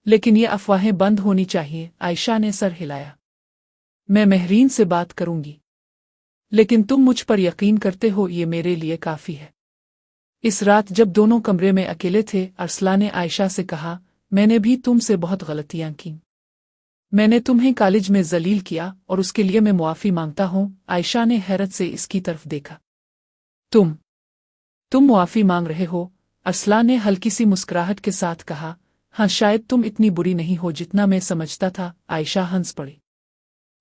लेकिन ये अफवाहें बंद होनी चाहिए। आयशा ने सर हिलाया। मैं महरीन से बात करूंगी, लेकिन तुम मुझ पर यकीन करते हो, ये मेरे लिए काफी है। इस रात जब दोनों कमरे में अकेले थे, अरसलान ने आयशा से कहा, मैंने भी तुमसे बहुत गलतियां की। मैंने तुम्हें कॉलेज में जलील किया और उसके लिए मैं मुआफ़ी मांगता हूं। आयशा ने हैरत से इसकी तरफ देखा। तुम मुआफ़ी मांग रहे हो? अरसलान ने हल्की सी मुस्कुराहट के साथ कहा, हाँ, शायद तुम इतनी बुरी नहीं हो जितना मैं समझता था। आयशा हंस पड़ी।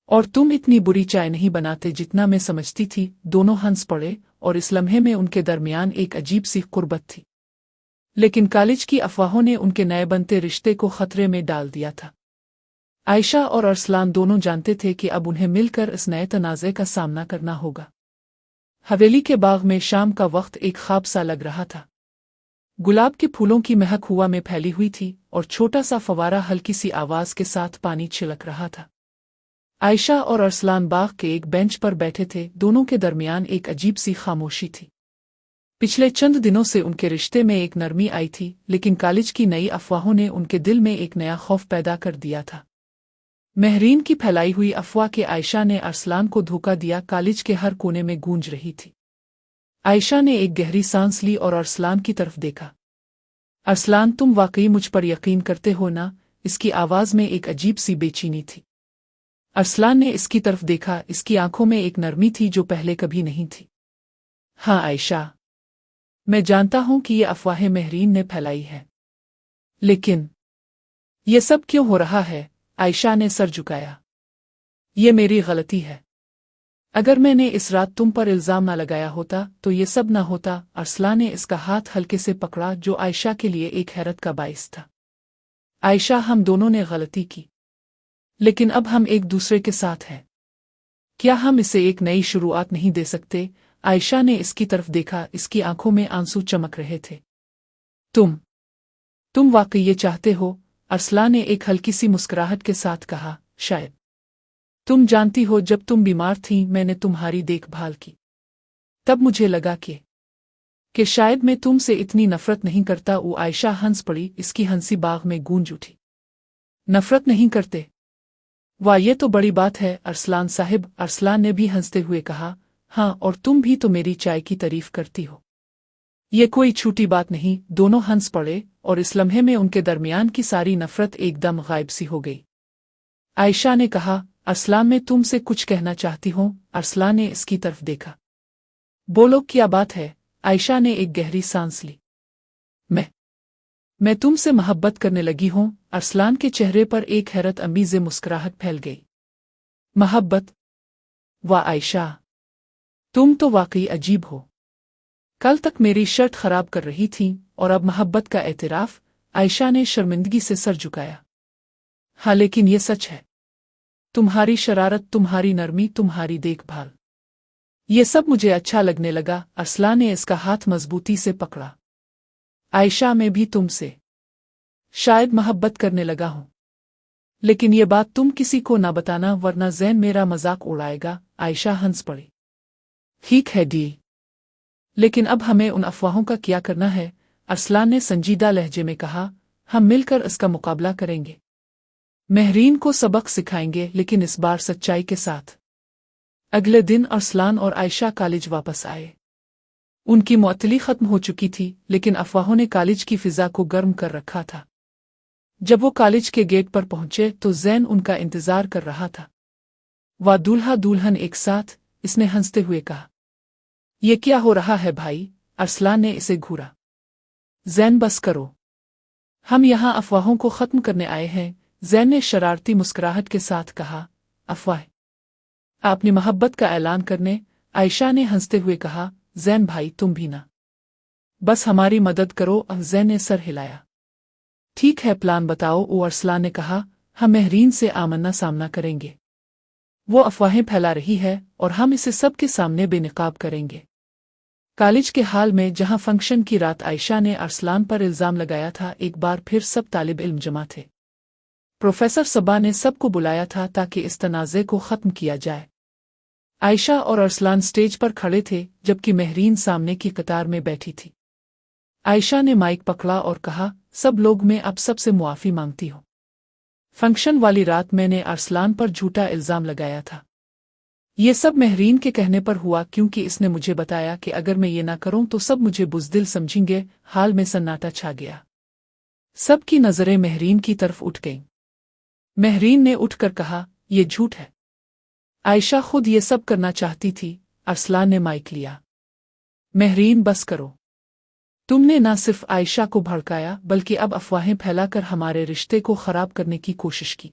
और तुम इतनी बुरी चाय नहीं बनाते जितना मैं समझती थी। दोनों हंस पड़े और इस लम्हे में उनके दरमियान एक अजीब सी कुर्बत थी। लेकिन कॉलेज की अफवाहों ने उनके नए बनते रिश्ते को खतरे में डाल दिया था। आयशा और अरसलान दोनों जानते थे कि अब उन्हें मिलकर इस नए तनाज़े का सामना करना होगा। हवेली के बाग में शाम का वक्त एक ख्वाब सा लग रहा था। गुलाब के फूलों की महक हवा में फैली हुई थी और छोटा सा फवारा हल्की सी आवाज के साथ पानी छिड़क रहा था। आयशा और अरसलान बाग के एक बेंच पर बैठे थे। दोनों के दरमियान एक अजीब सी खामोशी थी। पिछले चंद दिनों से उनके रिश्ते में एक नरमी आई थी, लेकिन कॉलेज की नई अफवाहों ने उनके दिल में एक नया खौफ पैदा कर दिया था। महरीन की फैलाई हुई अफवाह के आयशा ने अरसलान को धोखा दिया कॉलेज के हर कोने में गूंज रही थी। आयशा ने एक गहरी सांस ली और अरसलान की तरफ देखा। अरसलान, तुम वाकई मुझ पर यकीन करते हो ना? इसकी आवाज में एक अजीब सी बेचैनी थी। अरसलान ने इसकी तरफ देखा। इसकी आंखों में एक नरमी थी जो पहले कभी नहीं थी। हाँ आयशा, मैं जानता हूं कि ये अफवाहें महरीन ने फैलाई है, लेकिन ये सब क्यों हो रहा है? आयशा ने सर झुकाया। ये मेरी गलती है। अगर मैंने इस रात तुम पर इल्जाम न लगाया होता तो ये सब न होता। अरसलान ने इसका हाथ हल्के से पकड़ा, जो आयशा के लिए एक हैरत का बाइस था। आयशा, हम दोनों ने गलती की, लेकिन अब हम एक दूसरे के साथ हैं। क्या हम इसे एक नई शुरुआत नहीं दे सकते? आयशा ने इसकी तरफ देखा। इसकी आंखों में आंसू चमक रहे थे। तुम वाकई ये चाहते हो? अरसलान ने एक हल्की सी मुस्कुराहट के साथ कहा। शायद। तुम जानती हो, जब तुम बीमार थी मैंने तुम्हारी देखभाल की। तब मुझे लगा कि शायद मैं तुमसे इतनी नफरत नहीं करता। वो आयशा हंस पड़ी। इसकी हंसी बाग में गूंज उठी। नफरत नहीं करते? वाह, ये तो बड़ी बात है अरसलान साहिब। अरसलान ने भी हंसते हुए कहा। हाँ, और तुम भी तो मेरी चाय की तारीफ करती हो। ये कोई छोटी बात नहीं। दोनों हंस पड़े और इस लम्हे में उनके दरमियान की सारी नफरत एकदम गायब सी हो गई। आयशा ने कहा, अरसलान, मैं तुमसे कुछ कहना चाहती हूँ। अरसलान ने इसकी तरफ देखा। बोलो, क्या बात है? आयशा ने एक गहरी सांस ली। मैं तुमसे मोहब्बत करने लगी हूँ। अरसलान के चेहरे पर एक हैरत अमीज़ मुस्कुराहट फैल गई। मोहब्बत? वाह आयशा, तुम तो वाकई अजीब हो। कल तक मेरी शर्ट खराब कर रही थी और अब मोहब्बत का एतराफ़? आयशा ने शर्मिंदगी से सर झुकाया। हाँ, लेकिन ये सच है। तुम्हारी शरारत, तुम्हारी नरमी, तुम्हारी देखभाल, ये सब मुझे अच्छा लगने लगा। अरसलान ने इसका हाथ मजबूती से पकड़ा। आयशा, मैं भी तुमसे शायद मोहब्बत करने लगा हूं, लेकिन ये बात तुम किसी को ना बताना, वरना ज़ैन मेरा मजाक उड़ाएगा। आयशा हंस पड़ी। ठीक है डी, लेकिन अब हमें उन अफवाहों का क्या करना है? अरसलान ने संजीदा लहजे में कहा। हम मिलकर इसका मुकाबला करेंगे। महरीन को सबक सिखाएंगे, लेकिन इस बार सच्चाई के साथ। अगले दिन अरसलान और आयशा कॉलेज वापस आए। उनकी मुअत्तली खत्म हो चुकी थी, लेकिन अफवाहों ने कॉलेज की फिजा को गर्म कर रखा था। जब वो कॉलेज के गेट पर पहुंचे तो ज़ैन उनका इंतजार कर रहा था। वह दूल्हा दुल्हन एक साथ, इसने हंसते हुए कहा। ये क्या हो रहा है भाई? अरसलान ने इसे घूरा। ज़ैन, बस करो, हम यहाँ अफवाहों को खत्म करने आए हैं। ज़ैन ने शरारती मुस्कुराहट के साथ कहा। अफवाह? आपने मोहब्बत का ऐलान करने? आयशा ने हंसते हुए कहा। ज़ैन भाई, तुम भी ना, बस हमारी मदद करो। अब ज़ैन ने सर हिलाया। ठीक है, प्लान बताओ। ओ अरसलान ने कहा। हम महरीन से आमना सामना करेंगे। वो अफवाहें फैला रही है और हम इसे सबके सामने बेनकाब करेंगे। कॉलेज के हाल में, जहां फंक्शन की रात आयशा ने अरसलान पर इल्जाम लगाया था, एक बार फिर सब तालिब इल्म जमा थे। प्रोफेसर सबा ने सबको बुलाया था ताकि इस तनाज़े को ख़त्म किया जाए। आयशा और अरसलान स्टेज पर खड़े थे, जबकि महरीन सामने की कतार में बैठी थी। आयशा ने माइक पकड़ा और कहा, सब लोग, मैं अब सबसे मुआफ़ी मांगती हूँ। फंक्शन वाली रात मैंने अरसलान पर झूठा इल्ज़ाम लगाया था। ये सब महरीन के कहने पर हुआ, क्योंकि इसने मुझे बताया कि अगर मैं ये ना करूं तो सब मुझे बुज़दिल समझेंगे। हाल में सन्नाटा छा गया। सबकी नज़रें महरीन की तरफ उठ गईं। महरीन ने उठकर कहा, ये झूठ है। आयशा खुद ये सब करना चाहती थी। अरसलान ने माइक लिया। महरीन, बस करो। तुमने ना सिर्फ आयशा को भड़काया, बल्कि अब अफवाहें फैलाकर हमारे रिश्ते को खराब करने की कोशिश की।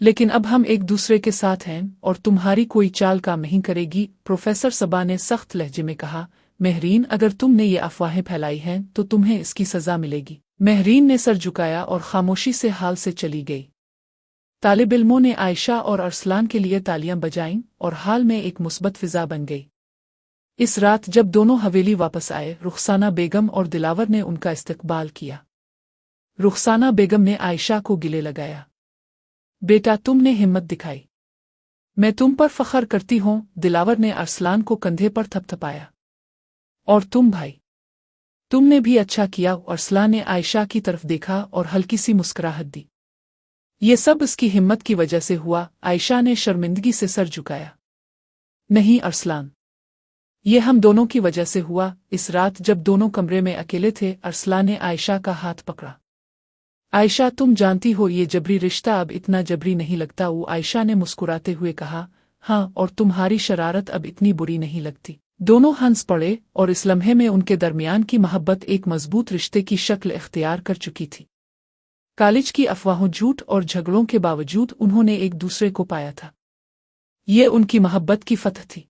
लेकिन अब हम एक दूसरे के साथ हैं और तुम्हारी कोई चाल काम नहीं करेगी। प्रोफेसर सबा ने सख्त लहजे में कहा। महरीन, अगर तुमने ये अफवाहें फैलाई हैं तो तुम्हें इसकी सज़ा मिलेगी। महरीन ने सर झुकाया और खामोशी से हाल से चली गई। طالب علموں نے عائشہ اور ارسلان کے لیے تالیاں بجائیں اور حال میں ایک مثبت فضا بن گئی۔ اس رات جب دونوں حویلی واپس آئے، رخسانہ بیگم اور دلاور نے ان کا استقبال کیا۔ رخسانہ بیگم نے عائشہ کو گلے لگایا، بیٹا تم نے ہمت دکھائی، میں تم پر فخر کرتی ہوں۔ دلاور نے ارسلان کو کندھے پر تھپ تھپایا، اور تم بھائی، تم نے بھی اچھا کیا۔ ارسلان نے عائشہ کی طرف دیکھا اور ہلکی سی مسکراہٹ دی۔ یہ سب اس کی ہمت کی وجہ سے ہوا۔ عائشہ نے شرمندگی سے سر جھکایا، نہیں ارسلان، یہ ہم دونوں کی وجہ سے ہوا۔ اس رات جب دونوں کمرے میں اکیلے تھے، ارسلان نے عائشہ کا ہاتھ پکڑا۔ عائشہ تم جانتی ہو یہ جبری رشتہ اب اتنا جبری نہیں لگتا۔ وہ عائشہ نے مسکراتے ہوئے کہا، ہاں، اور تمہاری شرارت اب اتنی بری نہیں لگتی۔ دونوں ہنس پڑے اور اس لمحے میں ان کے درمیان کی محبت ایک مضبوط رشتے کی شکل اختیار کر چکی تھی۔ کالج کی افواہوں، جھوٹ اور جھگڑوں کے باوجود انہوں نے ایک دوسرے کو پایا تھا۔ یہ ان کی محبت کی فتح تھی۔